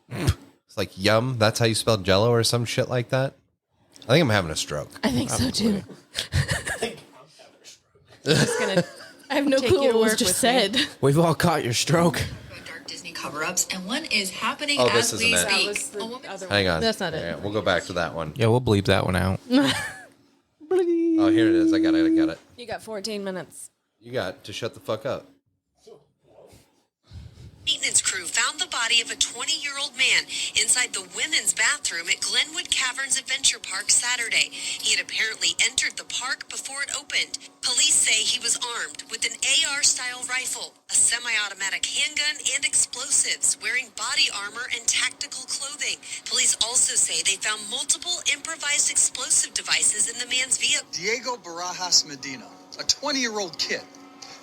It's like yum, that's how you spell Jello or some shit like that. I think I'm having a stroke. I think so, too. Just gonna I have no Take clue your what was word just with me. said. We've all caught your stroke. Dark Disney cover-ups, and one is happening Oh, this as we isn't it. speak. That was the A woman- other Hang on. That's not it. Yeah, we'll go back to that one. Yeah, we'll bleep that one out. Oh, here it is. I got it. You got 14 minutes. You got to shut the fuck up. Maintenance crew found the body of a 20-year-old man inside the women's bathroom at Glenwood Caverns Adventure Park Saturday. He had apparently entered the park before it opened. Police say he was armed with an AR-style rifle, a semi-automatic handgun, and explosives, wearing body armor and tactical clothing. Police also say they found multiple improvised explosive devices in the man's vehicle. Diego Barajas Medina, a 20-year-old kid,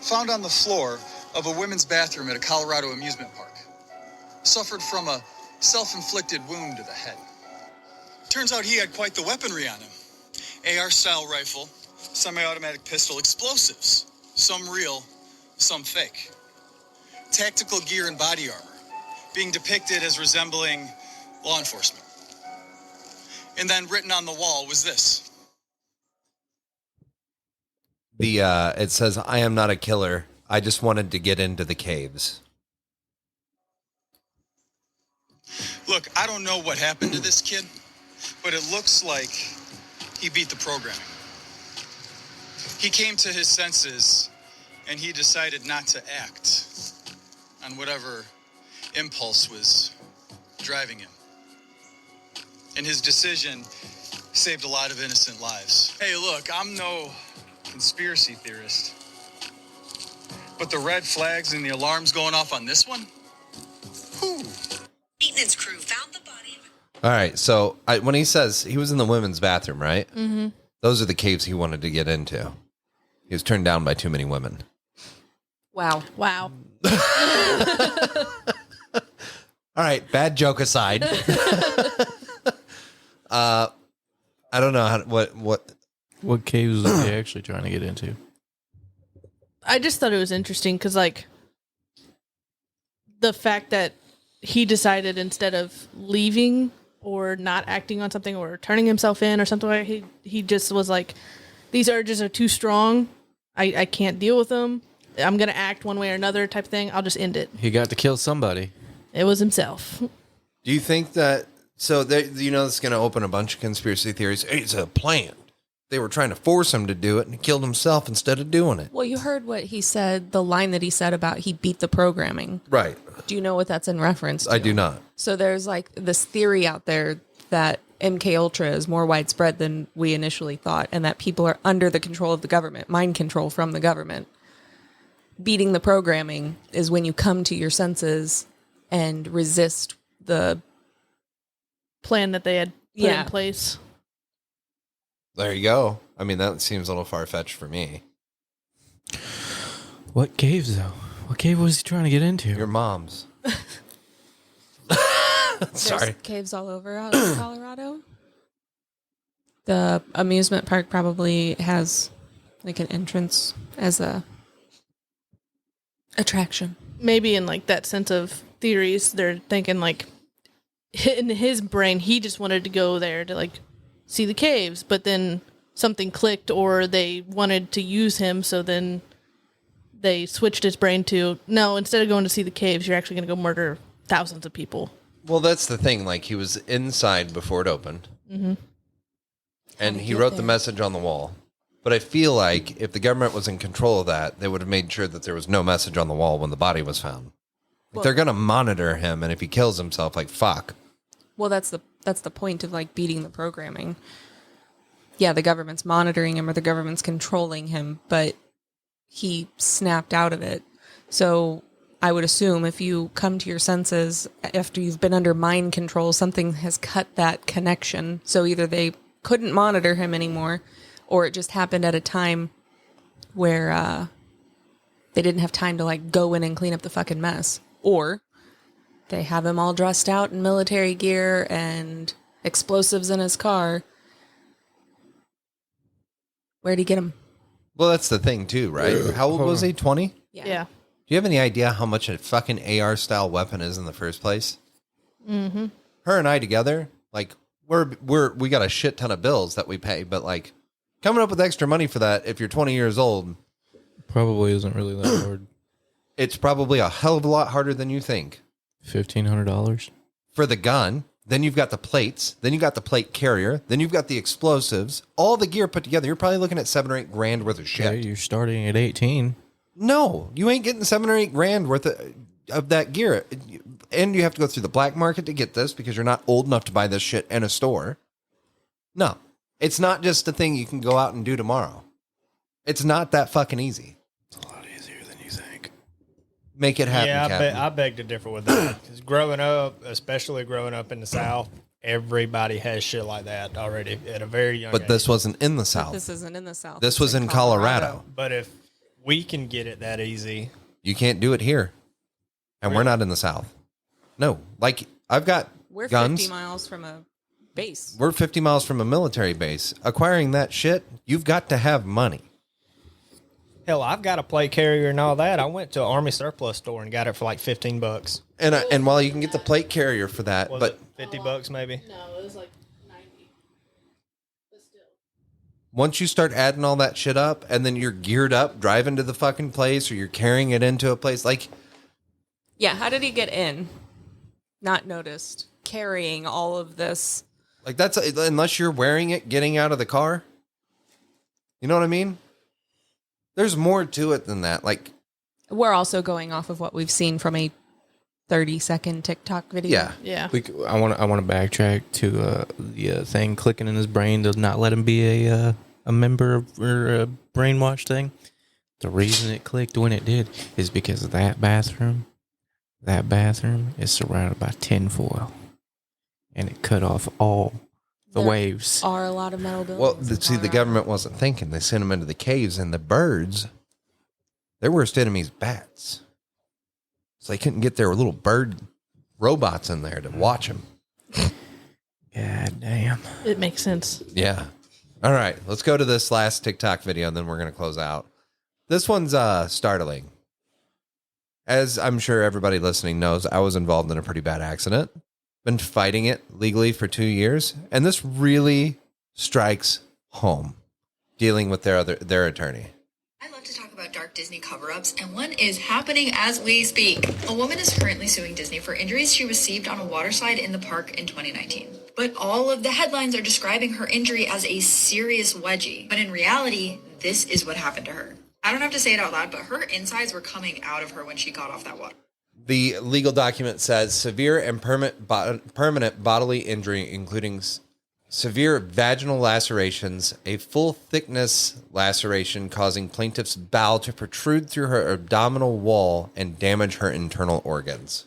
found on the floor of a women's bathroom at a Colorado amusement park. Suffered from a self-inflicted wound to the head. Turns out he had quite the weaponry on him. AR-style rifle, semi-automatic pistol, explosives. Some real, some fake. Tactical gear and body armor, being depicted as resembling law enforcement. And then written on the wall was this. It says, I am not a killer. I just wanted to get into the caves. Look, I don't know what happened to this kid, but it looks like he beat the programming. He came to his senses and he decided not to act on whatever impulse was driving him. And his decision saved a lot of innocent lives. Hey, look, I'm no conspiracy theorist, But the red flags and the alarms going off on this one? Whew. Maintenance crew found the body of All right, so when he says he was in the women's bathroom, right? Mm-hmm. Those are the caves he wanted to get into. He was turned down by too many women. Wow. All right, bad joke aside. I don't know what caves are they actually trying to get into? I just thought it was interesting because, like, the fact that he decided instead of leaving or not acting on something or turning himself in or something like that, he just was like, these urges are too strong. I can't deal with them. I'm going to act one way or another type of thing. I'll just end it. He got to kill somebody. It was himself. Do you think that, so this is going to open a bunch of conspiracy theories. Hey, it's a plan. They were trying to force him to do it and he killed himself instead of doing it. Well, you heard what he said, the line that he said about he beat the programming. Right. Do you know what that's in reference to? I do not. So there's like this theory out there that MK Ultra is more widespread than we initially thought, and that people are under the control of the government, mind control from the government. Beating the programming is when you come to your senses and resist the plan that they had put in place. There you go. I mean, that seems a little far-fetched for me. What caves, though? What cave was he trying to get into? Your mom's. Sorry. There's caves all over out in Colorado. The amusement park probably has like an entrance as a attraction. Maybe in like that sense of theories, they're thinking like in his brain, he just wanted to go there to like see the caves, but then something clicked or they wanted to use him. So then they switched his brain to, no, instead of going to see the caves, you're actually going to go murder thousands of people. Well, that's the thing. Like, he was inside before it opened. Mm-hmm. And he wrote the message on the wall. But I feel like if the government was in control of that, they would have made sure that there was no message on the wall when the body was found. Like, they're going to monitor him, and if he kills himself, like, fuck. Well, that's the point of like beating the programming. Yeah, the government's monitoring him or the government's controlling him, but he snapped out of it. So I would assume if you come to your senses after you've been under mind control, something has cut that connection. So either they couldn't monitor him anymore, or it just happened at a time where they didn't have time to like go in and clean up the fucking mess. Or they have him all dressed out in military gear and explosives in his car. Where'd he get him? Well, that's the thing, too, right? How old was he? 20? Yeah. Do you have any idea how much a fucking AR-style weapon is in the first place? Mm-hmm. Her and I together, like, we got a shit ton of bills that we pay, but, like, coming up with extra money for that, if you're 20 years old... Probably isn't really that hard. It's probably a hell of a lot harder than you think. $1,500 for the gun. Then you've got the plates. Then you got the plate carrier. Then you've got the explosives. All the gear put together. You're probably looking at $7 or $8 grand worth of shit. Yeah, you're starting at 18. No, you ain't getting $7 or $8 grand worth of that gear. And you have to go through the black market to get this because you're not old enough to buy this shit in a store. No, it's not just a thing you can go out and do tomorrow. It's not that fucking easy. It's a lot easier than you think. Make it happen, Yeah, Captain. I beg to differ with that. Because growing up, especially growing up in the South, everybody has shit like that already at a very young age. But this wasn't in the South. This isn't in the South. This It's was in Colorado. But if we can get it that easy, you can't do it here. And we're not in the South. No, like I've got We're guns. 50 miles from a base. We're 50 miles from a military base. Acquiring that shit, you've got to have money. hell, I've got a plate carrier and all that. I went to an Army surplus store and got it for like $15. And while you can get the plate carrier for that, Was but it $50 maybe? No, it was like 90. But still. once you start adding all that shit up and then you're geared up driving to the fucking place or you're carrying it into a place, like, Yeah, how did he get in? Not noticed. Carrying all of this. like that's unless you're wearing it getting out of the car. You know what I mean? There's more to it than that. Like, We're also going off of what we've seen from a 30-second TikTok video. yeah. Yeah. I want to backtrack to the thing clicking in his brain to not let him be a member of, or a brainwash thing. The reason it clicked when it did is because of that bathroom is surrounded by tinfoil. And it cut off all the waves. Are a lot of metal buildings. Well, see, the government wasn't thinking. They sent them into the caves, and the birds, their worst enemies, bats. So they couldn't get their little bird robots in there to watch them. God damn. It makes sense. Yeah. All right, let's go to this last TikTok video, and then we're going to close out. This one's startling. As I'm sure everybody listening knows, I was involved in a pretty bad accident. Been fighting it legally for 2 years, and this really strikes home, dealing with their attorney. I love to talk about dark Disney cover-ups, and one is happening as we speak. A woman is currently suing Disney for injuries she received on a water slide in the park in 2019. But all of the headlines are describing her injury as a serious wedgie. But in reality, this is what happened to her. I don't have to say it out loud, but her insides were coming out of her when she got off that water. The legal document says severe and permanent bodily injury, including severe vaginal lacerations, a full thickness laceration causing plaintiff's bowel to protrude through her abdominal wall and damage her internal organs.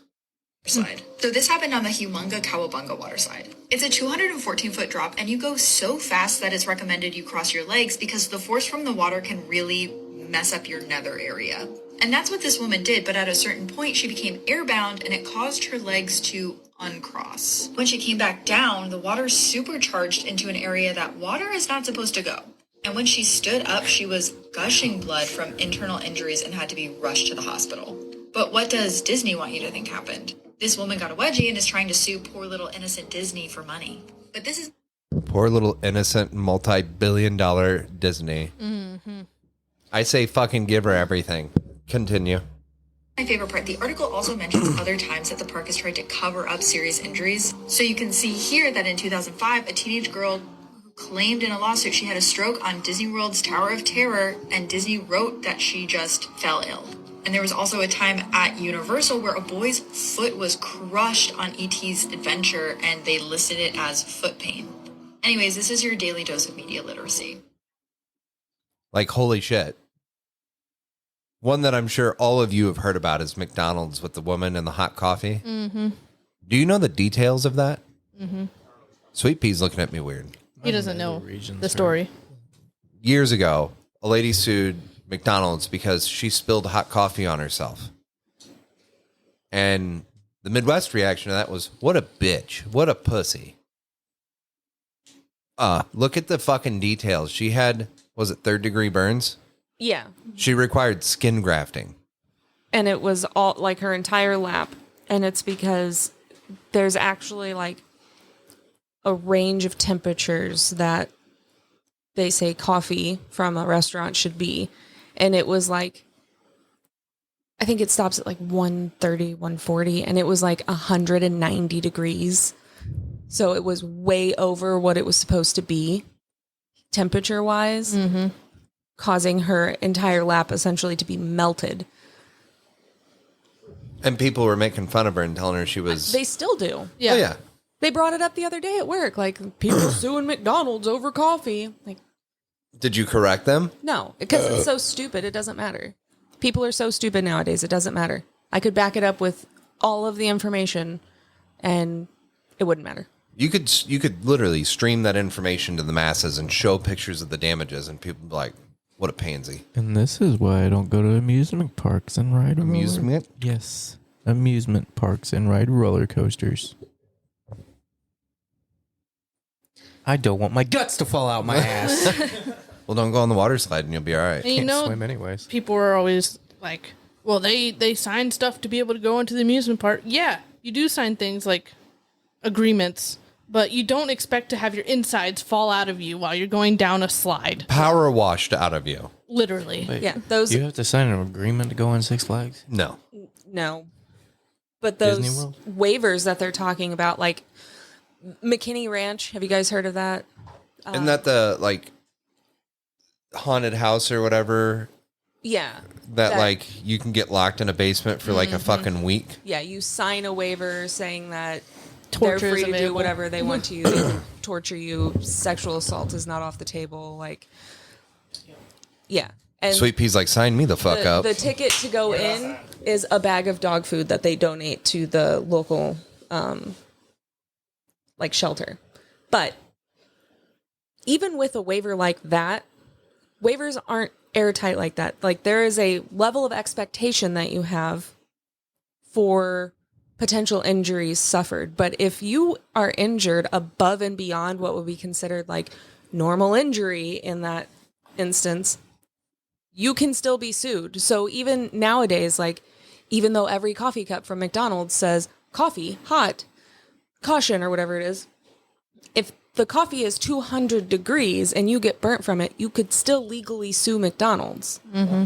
Slide. So this happened on the Humunga Cowabunga water slide. It's a 214-foot drop, and you go so fast that it's recommended you cross your legs because the force from the water can really mess up your nether area. And that's what this woman did, but at a certain point, she became airbound, and it caused her legs to uncross. When she came back down, the water supercharged into an area that water is not supposed to go. And when she stood up, she was gushing blood from internal injuries and had to be rushed to the hospital. But what does Disney want you to think happened? This woman got a wedgie and is trying to sue poor little innocent Disney for money. But this is... Poor little innocent multi-billion-dollar Disney. Mm-hmm. I say fucking give her everything. Continue. My favorite part. The article also mentions other times that the park has tried to cover up serious injuries. So you can see here that in 2005, a teenage girl who claimed in a lawsuit she had a stroke on Disney World's Tower of Terror, and Disney wrote that she just fell ill. And there was also a time at Universal where a boy's foot was crushed on E.T.'s Adventure, and they listed it as foot pain. Anyways, this is your daily dose of media literacy. Like, holy shit. One that I'm sure all of you have heard about is McDonald's with the woman and the hot coffee. Mm-hmm. Do you know the details of that? Mm-hmm. Sweet Pea's looking at me weird. He doesn't know the story. Years ago, a lady sued McDonald's because she spilled hot coffee on herself. And the Midwest reaction to that was, what a bitch. What a pussy. Look at the fucking details. She had, was it 3rd-degree burns? Yeah. She required skin grafting. And it was all like her entire lap. And it's because there's actually like a range of temperatures that they say coffee from a restaurant should be. And it was like, I think it stops at like 130, 140. And it was like 190 degrees. So it was way over what it was supposed to be temperature wise. Mm-hmm. Causing her entire lap essentially to be melted. And people were making fun of her and telling her she was... They still do. Yeah. Oh, yeah. They brought it up the other day at work. Like, people suing McDonald's over coffee. Like, Did you correct them? no, because it's so stupid. It doesn't matter. People are so stupid nowadays. It doesn't matter. I could back it up with all of the information and it wouldn't matter. You could literally stream that information to the masses and show pictures of the damages, and people would be like, what a pansy. And this is why I don't go to amusement parks and ride Amusement? Yes. Amusement parks and ride roller coasters. I don't want my guts to fall out my ass. Well, don't go on the water slide and you'll be all right. And you Can't know, swim anyways. people are always like, well, they sign stuff to be able to go into the amusement park. Yeah, you do sign things like agreements, but you don't expect to have your insides fall out of you while you're going down a slide. Power washed out of you. Literally. Wait, Yeah, those. You have to sign an agreement to go on Six Flags? No. No. But Disney those World? waivers that they're talking about, like McKinney Ranch, have you guys heard of that? Isn't that the, like, haunted house or whatever? Yeah. That, like, you can get locked in a basement for, like, a fucking week? Yeah, you sign a waiver saying that Torture they're is free to do available. whatever they want to you. They can torture you. Sexual assault is not off the table. Like, yeah. And Sweet Pea's like, sign me the fuck up. The ticket to go in is a bag of dog food that they donate to the local, like, shelter. But even with a waiver like that, waivers aren't airtight like that. Like, there is a level of expectation that you have for potential injuries suffered. But if you are injured above and beyond what would be considered like normal injury in that instance, you can still be sued. So even nowadays, like, even though every coffee cup from McDonald's says coffee, hot, caution, or whatever it is, if the coffee is 200 degrees and you get burnt from it, you could still legally sue McDonald's. Mm-hmm.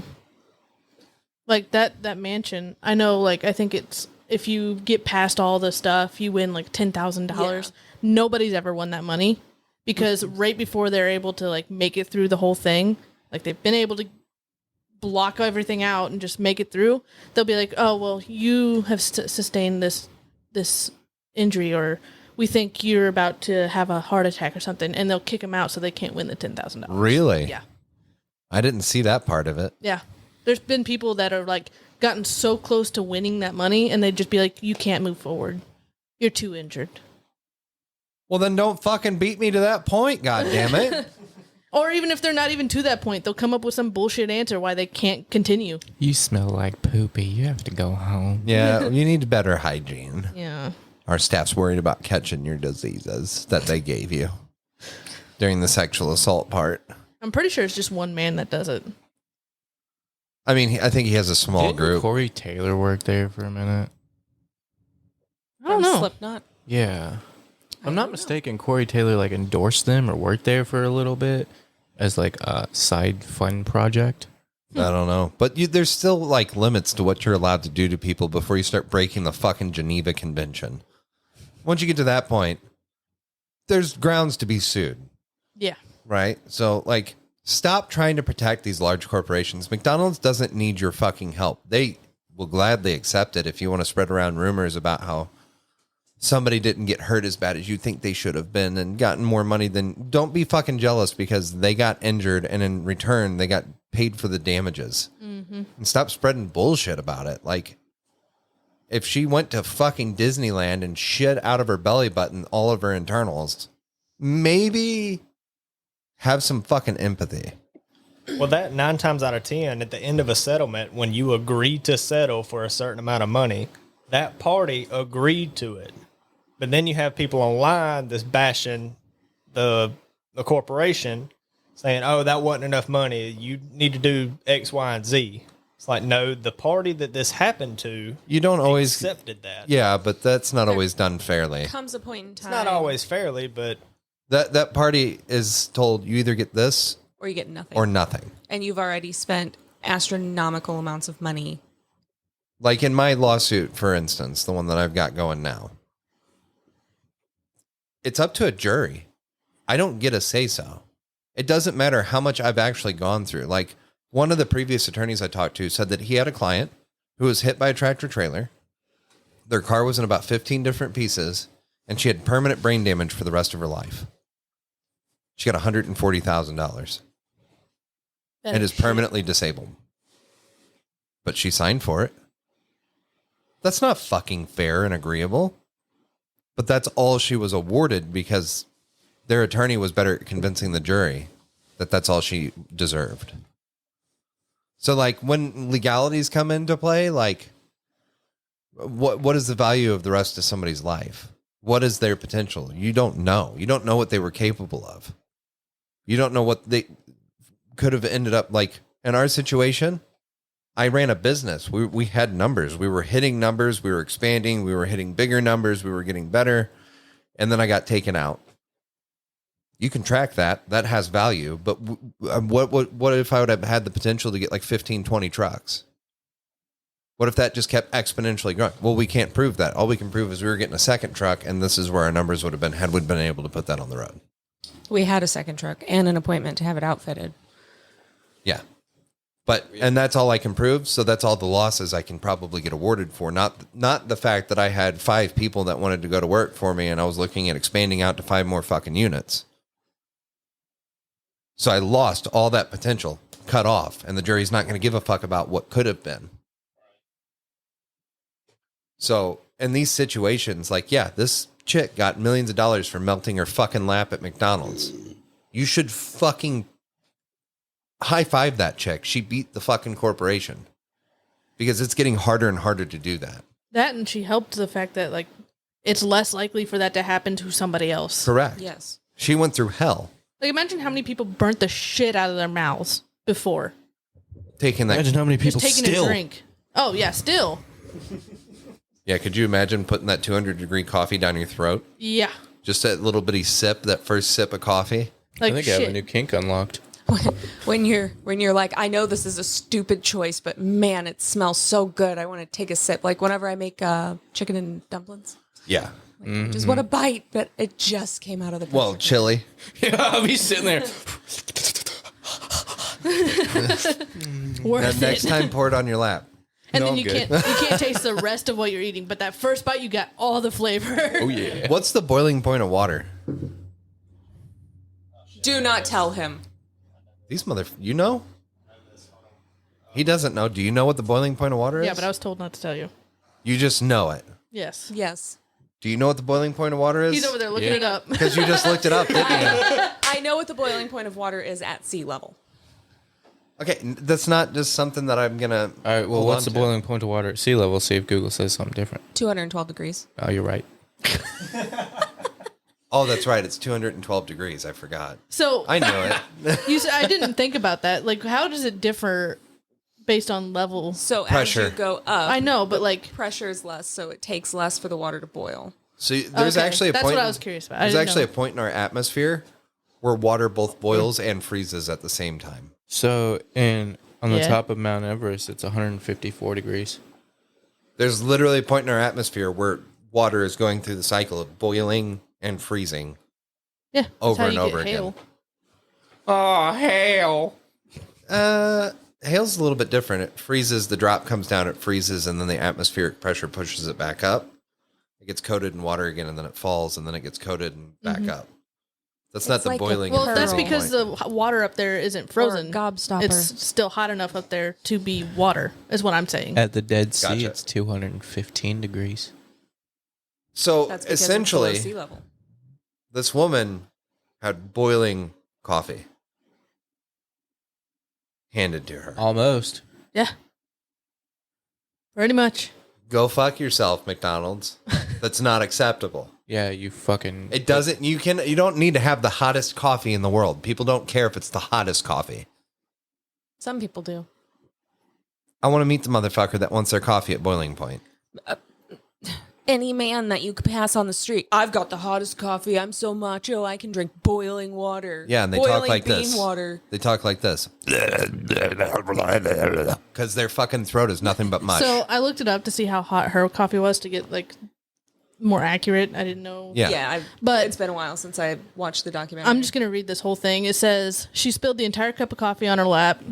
Like that mansion, I know, like, I think it's, if you get past all the stuff, you win like $10,000. Nobody's ever won that money because right before they're able to like make it through the whole thing, like they've been able to block everything out and just make it through, they'll be like, oh, well, you have sustained this injury, or we think you're about to have a heart attack or something, and they'll kick them out so they can't win the $10,000. Really? Yeah. I didn't see that part of it. Yeah. There's been people that are like gotten so close to winning that money, and they'd just be like, you can't move forward. You're too injured. Well, then don't fucking beat me to that point, God damn it. Or even if they're not even to that point, they'll come up with some bullshit answer why they can't continue. You smell like poopy. You have to go home. Yeah, you need better hygiene. Yeah. Our staff's worried about catching your diseases that they gave you during the sexual assault part. I'm pretty sure it's just one man that does it. I mean, I think he has a small Didn't group. Corey Taylor worked there for a minute? I don't know. Slipknot. Yeah. If I'm not mistaken, Corey Taylor like endorsed them or worked there for a little bit as like a side fun project. I don't know. But there's still like limits to what you're allowed to do to people before you start breaking the fucking Geneva Convention. Once you get to that point, there's grounds to be sued. Yeah. Right? So, like, stop trying to protect these large corporations. McDonald's doesn't need your fucking help. They will gladly accept it if you want to spread around rumors about how somebody didn't get hurt as bad as you think they should have been and gotten more money than... Don't be fucking jealous because they got injured and in return they got paid for the damages. Mm-hmm. And stop spreading bullshit about it. Like, if she went to fucking Disneyland and shit out of her belly button all of her internals, maybe have some fucking empathy. Well, that 9 times out of 10, at the end of a settlement, when you agree to settle for a certain amount of money, that party agreed to it. But then you have people online that's bashing the corporation, saying, oh, that wasn't enough money. You need to do X, Y, and Z. It's like, no, the party that this happened to, you don't always accepted that. Yeah, but that's not always done fairly. Comes a point in time. It's not always fairly, but that party is told you either get this or you get nothing. or nothing. And you've already spent astronomical amounts of money. Like in my lawsuit, for instance, the one that I've got going now, it's up to a jury. I don't get a say-so. It doesn't matter how much I've actually gone through. Like, one of the previous attorneys I talked to said that he had a client who was hit by a tractor trailer. Their car was in about 15 different pieces, and she had permanent brain damage for the rest of her life. She got $140,000 and is permanently disabled. But she signed for it. That's not fucking fair and agreeable. But that's all she was awarded because their attorney was better at convincing the jury that that's all she deserved. So, like, when legalities come into play, like, what is the value of the rest of somebody's life? What is their potential? You don't know. You don't know what they were capable of. You don't know what they could have ended up like. In our situation, I ran a business. We had numbers. We were hitting numbers. We were expanding. We were hitting bigger numbers. We were getting better. And then I got taken out. You can track that. That has value. But what if I would have had the potential to get like 15, 20 trucks? What if that just kept exponentially growing? Well, we can't prove that. All we can prove is we were getting a second truck, and this is where our numbers would have been had we been able to put that on the road. We had a second truck and an appointment to have it outfitted. Yeah. And that's all I can prove. So that's all the losses I can probably get awarded for. Not the fact that I had 5 people that wanted to go to work for me and I was looking at expanding out to 5 more fucking units. So I lost all that potential. cut off, and the jury's not going to give a fuck about what could have been. So in these situations, like, yeah, this chick got millions of dollars for melting her fucking lap at McDonald's. You should fucking high five that chick. She beat the fucking corporation, because it's getting harder and harder to do that. That, and she helped the fact that, like, it's less likely for that to happen to somebody else. Correct. Yes. She went through hell. Like, imagine how many people burnt the shit out of their mouths before. Taking that. Imagine how many people Just taking still. a drink. Oh, yeah, still. Yeah, could you imagine putting that 200-degree coffee down your throat? Yeah. Just that little bitty sip, that first sip of coffee. Like, I think I have a new kink unlocked. When you're like, I know this is a stupid choice, but man, it smells so good. I want to take a sip. Like whenever I make chicken and dumplings. Yeah. Just what a bite, but it just came out of the Well, chili. Yeah, I'll be sitting there. Worth Next it. time, pour it on your lap. And No, then I'm you good. can't taste the rest of what you're eating, but that first bite you got all the flavor. Oh yeah. What's the boiling point of water? Do not tell him. These you know? He doesn't know. Do you know what the boiling point of water is? Yeah, but I was told not to tell you. You just know it. Yes. Yes. Do you know what the boiling point of water is? He's over there looking it up. Because you just looked it up, didn't you? I know what the boiling point of water is at sea level. Okay, that's not just something that I'm gonna. All right. Well, what's the boiling point of water at sea level? See if Google says something different. 212 degrees. Oh, you're right. Oh, that's right. It's 212 degrees. I forgot. So I knew it. you said I didn't think about that. Like, how does it differ based on level? So Pressure. as you go up, I know, but like pressure is less, so it takes less for the water to boil. So there's Okay, actually a that's point. what I was curious about. I There's didn't actually know. a point in our atmosphere where water both boils and freezes at the same time. So on the Yeah. top of Mount Everest, it's 154 degrees. There's literally a point in our atmosphere where water is going through the cycle of boiling and freezing. Yeah, that's over how and you over get again. hail. Oh, hail. Hail's a little bit different. It freezes, the drop comes down, it freezes, and then the atmospheric pressure pushes it back up. It gets coated in water again, and then it falls, and then it gets coated and back up. That's not It's the like a boiling. Well, and that's freezing because point. the water up there isn't frozen. gobstopper. It's still hot enough up there to be water, is what I'm saying. At the Dead Sea, Gotcha. it's 215 degrees. So That's because it's below essentially, sea level. this woman had boiling coffee handed to her. Almost. Yeah. Pretty much. Go fuck yourself, McDonald's. That's not acceptable. Yeah, you fucking. It doesn't. You don't need to have the hottest coffee in the world. People don't care if it's the hottest coffee. Some people do. I want to meet the motherfucker that wants their coffee at boiling point. Any man that you could pass on the street. I've got the hottest coffee. I'm so macho. I can drink boiling water. Yeah, and they boiling talk like bean this. water. They talk like this. Because their fucking throat is nothing but mush. So I looked it up to see how hot her coffee was to get like more accurate. I didn't know. Yeah. But it's been a while since I watched the documentary. I'm just going to read this whole thing. It says she spilled the entire cup of coffee on her lap.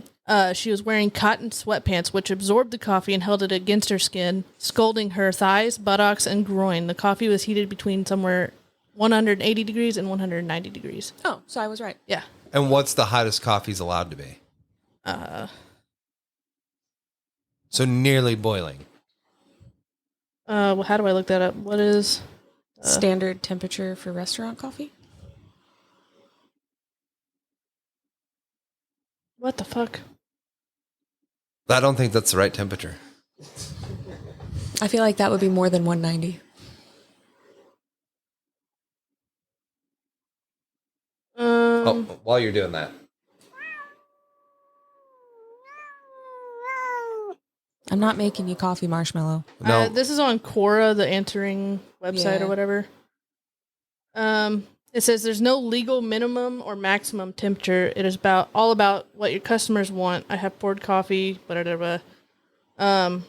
She was wearing cotton sweatpants, which absorbed the coffee and held it against her skin, scalding her thighs, buttocks, and groin. The coffee was heated between somewhere 180 degrees and 190 degrees. Oh, so I was right. Yeah. And what's the hottest coffee's allowed to be? So nearly boiling. Well, how do I look that up? What is Standard temperature for restaurant coffee? what the fuck? I don't think that's the right temperature. I feel like that would be more than 190. Oh, while you're doing that. I'm not making you coffee, Marshmallow. No. This is on Quora, the answering website Yeah. or whatever. It says there's no legal minimum or maximum temperature. It is all about what your customers want. I have poured coffee, whatever. For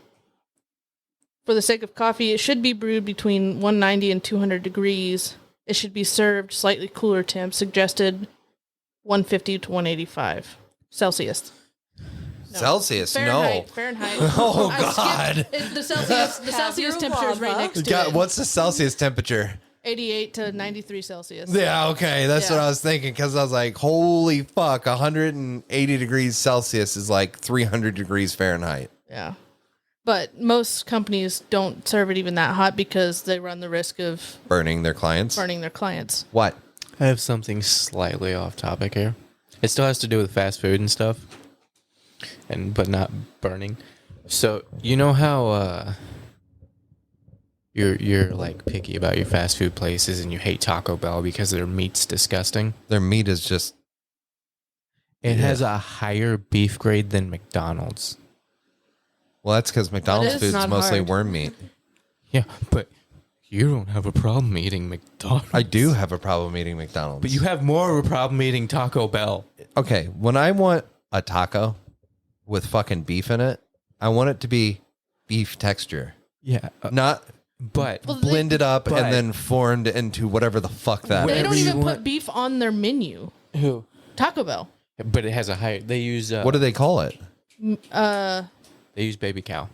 the sake of coffee, it should be brewed between 190 and 200 degrees. It should be served slightly cooler temps, suggested 150 to 185 Celsius. No. Celsius? Fahrenheit. No. Fahrenheit. Oh, I God. skipped- The Celsius temperature is right next to God, it. what's the Celsius temperature? 88 to 93 Celsius. Yeah, okay. That's what I was thinking because I was like, holy fuck, 180 degrees Celsius is like 300 degrees Fahrenheit. Yeah. But most companies don't serve it even that hot because they run the risk of burning their clients. What? I have something slightly off topic here. It still has to do with fast food and stuff, but not burning. So you know how you're like picky about your fast food places and you hate Taco Bell because their meat's disgusting. Their meat is just. It has a higher beef grade than McDonald's. Well, that's because McDonald's food is mostly worm meat. Yeah, but you don't have a problem eating McDonald's. I do have a problem eating McDonald's. But you have more of a problem eating Taco Bell. Okay, when I want a taco with fucking beef in it, I want it to be beef texture. Yeah. Not but blended up and then formed into whatever the fuck that They is. don't even put beef on their menu. Who? Taco Bell. But it has a higher. They use. What do they call it? They use baby cow.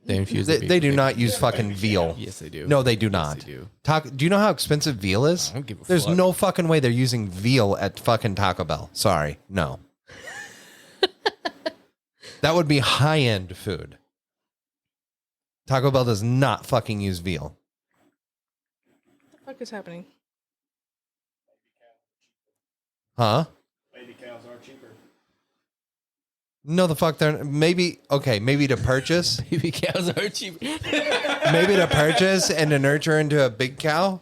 They infuse. They do not use fucking veal. Yes, they do. No, they do not. They do. Do you know how expensive veal is? I don't give a There's fuck. no fucking way they're using veal at fucking Taco Bell. Sorry, no. That would be high end food. Taco Bell does not fucking use veal. What the fuck is happening? Huh? Baby cows are cheaper. No, the fuck they're maybe to purchase. Baby cows are cheap. Maybe to purchase and to nurture into a big cow,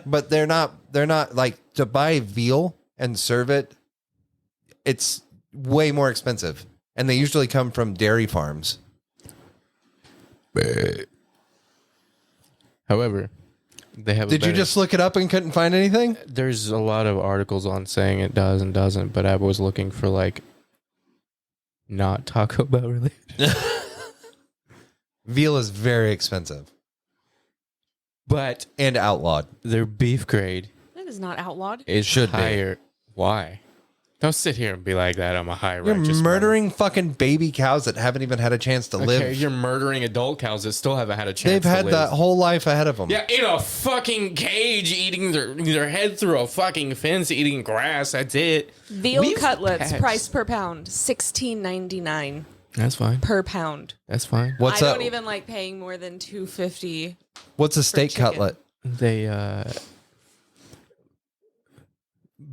but they're not like to buy veal and serve it. It's way more expensive, and they usually come from dairy farms. However, they have. Did you just look it up and couldn't find anything? There's a lot of articles on saying it does and doesn't, but I was looking for like not Taco Bell related. Veal is very expensive, but and outlawed. Their beef grade That is not outlawed. is Should be. higher. Why? Don't sit here and be like that. I'm a high You're righteous murdering fucking baby cows that haven't even had a chance to man. live. Okay, you're murdering adult cows that still haven't had a chance. They've had to live. that whole life ahead of them. Yeah, in a fucking cage, eating their head through a fucking fence, eating grass. That's it. Veal We've cutlets, passed. price per pound, $16.99 That's fine. per pound. That's fine. I don't even like paying more than $2.50. What's a steak chicken. cutlet? They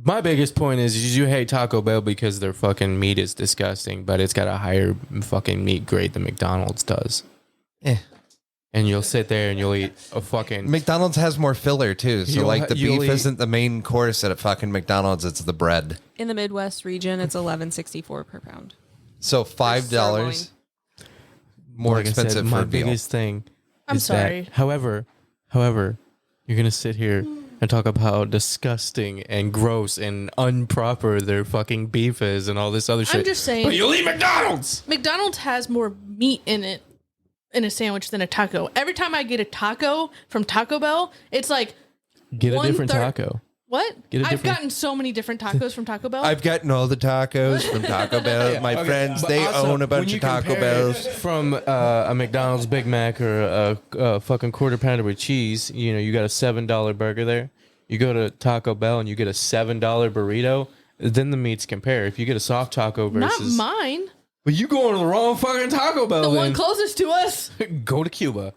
my biggest point is you hate Taco Bell because their fucking meat is disgusting, but it's got a higher fucking meat grade than McDonald's does. And you'll sit there and you'll eat a fucking McDonald's has more filler too, so like the you'll beef eat- isn't the main course at a fucking McDonald's. It's the bread. In the Midwest region, it's $11.64 per pound. So $5 more Like I said, expensive my for veal. biggest thing. I'm is that- sorry. however, you're gonna sit here and talk about how disgusting and gross and improper their fucking beef is and all this other shit. I'm just saying. But you'll eat McDonald's. McDonald's has more meat in it in a sandwich than a taco. Every time I get a taco from Taco Bell, it's like Get a different 1/3 taco. What? Get a I've different- gotten so many different tacos from Taco Bell. I've gotten all the tacos from Taco Bell. Yeah, My okay. friends, But they also, own a when bunch you of Taco compare Bells. it From a McDonald's Big Mac or a fucking quarter pounder with cheese, you got a $7 burger there. You go to Taco Bell and you get a $7 burrito. Then the meats compare. If you get a soft taco Not versus, mine. but you going to the wrong fucking Taco Bell. The one then. closest to us. Go to Cuba.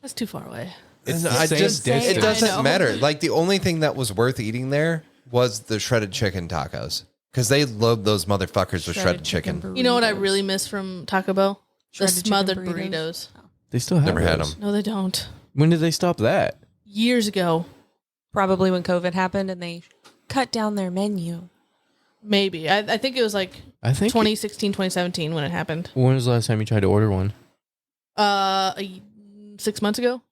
That's too far away. It's the I same just, distance. it I doesn't know. matter. Like the only thing that was worth eating there was the shredded chicken tacos because they load those motherfuckers with shredded chicken. You know what I really miss from Taco Bell? Shredded the chicken smothered burritos. burritos. They still have Never had those. them. No, they don't. When did they stop that? Years ago, Probably when COVID happened and they cut down their menu. maybe. I think it was like I think. 2016, 2017 when it happened. When was the last time you tried to order one? 6 months ago.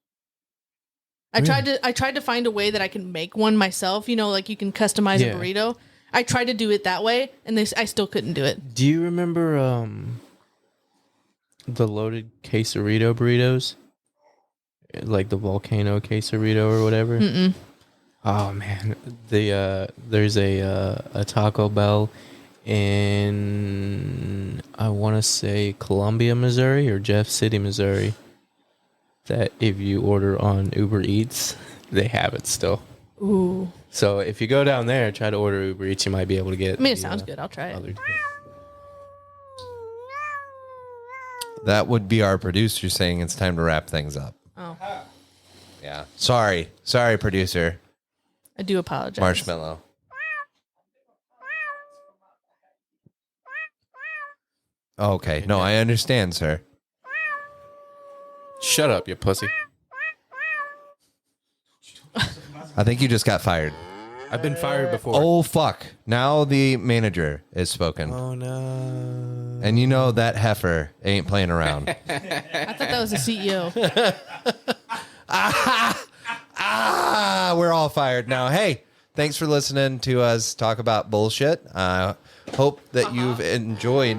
I tried to find a way that I can make one myself. Like you can customize Yeah. a burrito. I tried to do it that way, and I still couldn't do it. Do you remember the loaded quesarito burritos? Like the volcano quesarito or whatever? Mm-mm. Oh man, there's a Taco Bell in I want to say Columbia, Missouri or Jeff City, Missouri. That if you order on Uber Eats, they have it still. Ooh. So if you go down there, try to order Uber Eats, you might be able to get. I mean, it sounds good. I'll try it. That would be our producer saying it's time to wrap things up. Oh. Yeah. Sorry, producer. I do apologize. Marshmallow. Okay. No, I understand, sir. Shut up, you pussy. I think you just got fired. I've been fired before. Oh, fuck. Now the manager is spoken. Oh, no. And you know that heifer ain't playing around. I thought that was the CEO. We're all fired now. Hey, thanks for listening to us talk about bullshit. Hope that you've enjoyed.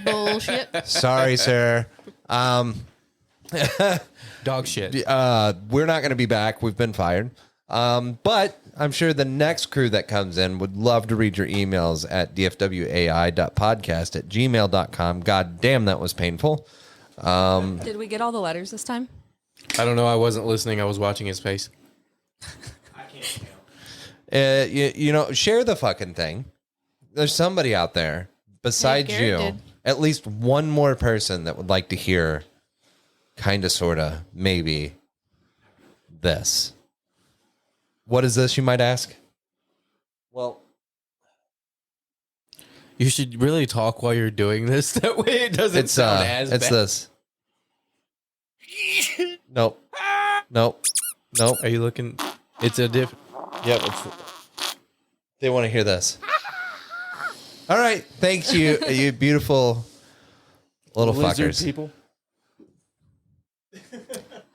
Bullshit. Sorry, sir. Dog shit. We're not going to be back. We've been fired. But I'm sure the next crew that comes in would love to read your emails at dfwai.podcast@gmail.com. God damn, that was painful. Did we get all the letters this time? I don't know. I wasn't listening. I was watching his face. You know, share the fucking thing. There's somebody out there besides Garrett you, did. at least one more person that would like to hear kind of, sort of, maybe this. What is this, you might ask? Well, you should really talk while you're doing this. That way it doesn't sound as bad. It's this. Nope. Nope. Are you looking? It's a different. Yep. They want to hear this. All right. Thanks, you beautiful little Lizard fuckers. people.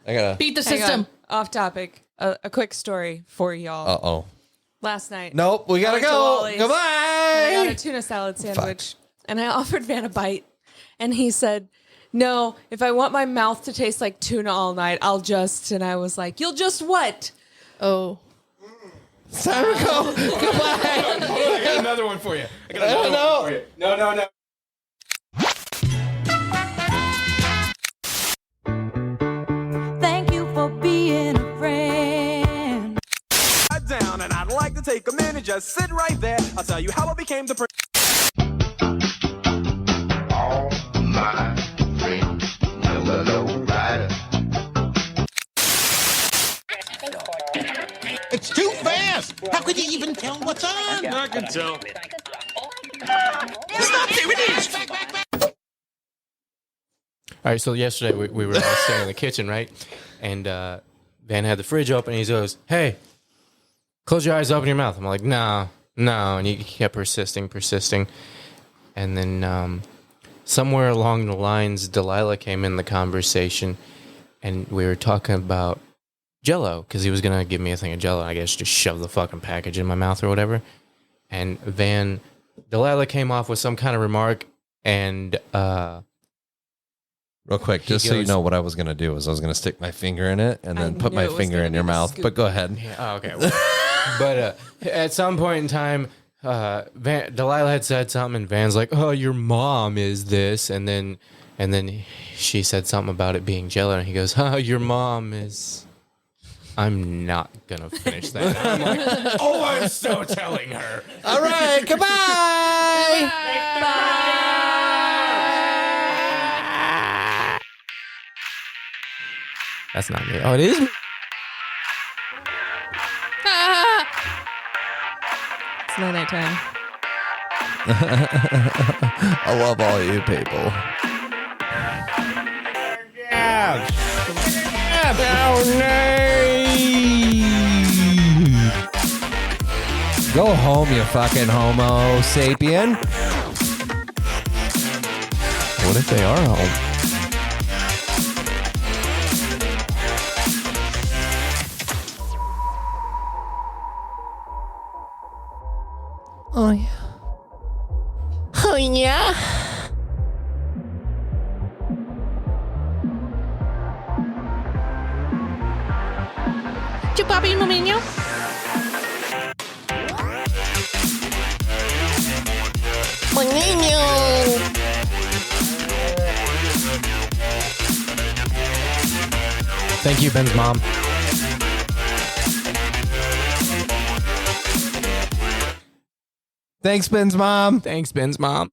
I gotta Beat the Hang system. on. Off topic. A quick story for y'all. Uh-oh. Last night. Nope. We gotta I went to go. Wally's, Goodbye. and I got a tuna salad sandwich. And I offered Van a bite. And he said, no, if I want my mouth to taste like tuna all night, I'll just. And I was like, you'll just what? Oh. It's time to go. Goodbye. I got another one for you. No. Thank you for being a friend. Down, and I'd like to take a minute, just sit right there. I'll tell you how I became the All my friends know the low rider. It's too fast! How could you even tell what's on? I can tell. Stop! There it is! All right, so yesterday we were all staying in the kitchen, right? And Van had the fridge open, and he goes, hey, close your eyes, open your mouth. I'm like, no. And he kept persisting. And then somewhere along the lines, Delilah came in the conversation, and we were talking about Jell-O, because he was going to give me a thing of Jell-O. I guess just shove the fucking package in my mouth or whatever. And Delilah came off with some kind of remark, and Real quick, just so you know, what I was going to do is I was going to stick my finger in it and then put my finger in your mouth. But go ahead. Yeah, oh, okay. But at some point in time, Delilah had said something, and Van's like, oh, your mom is this. And then she said something about it being Jell-O, and he goes, oh, your mom is... I'm not going to finish that. I'm like, oh, I'm so telling her. All right, goodbye. That's not me. Oh, it is me. It's night time. I love all you people. Go home, you fucking homo sapien. What if they are home? Oh, yeah. Oh, yeah. Chupapi mo niño. Mo niño. Thank you, Ben's mom. Thanks, Ben's mom. Thanks, Ben's mom.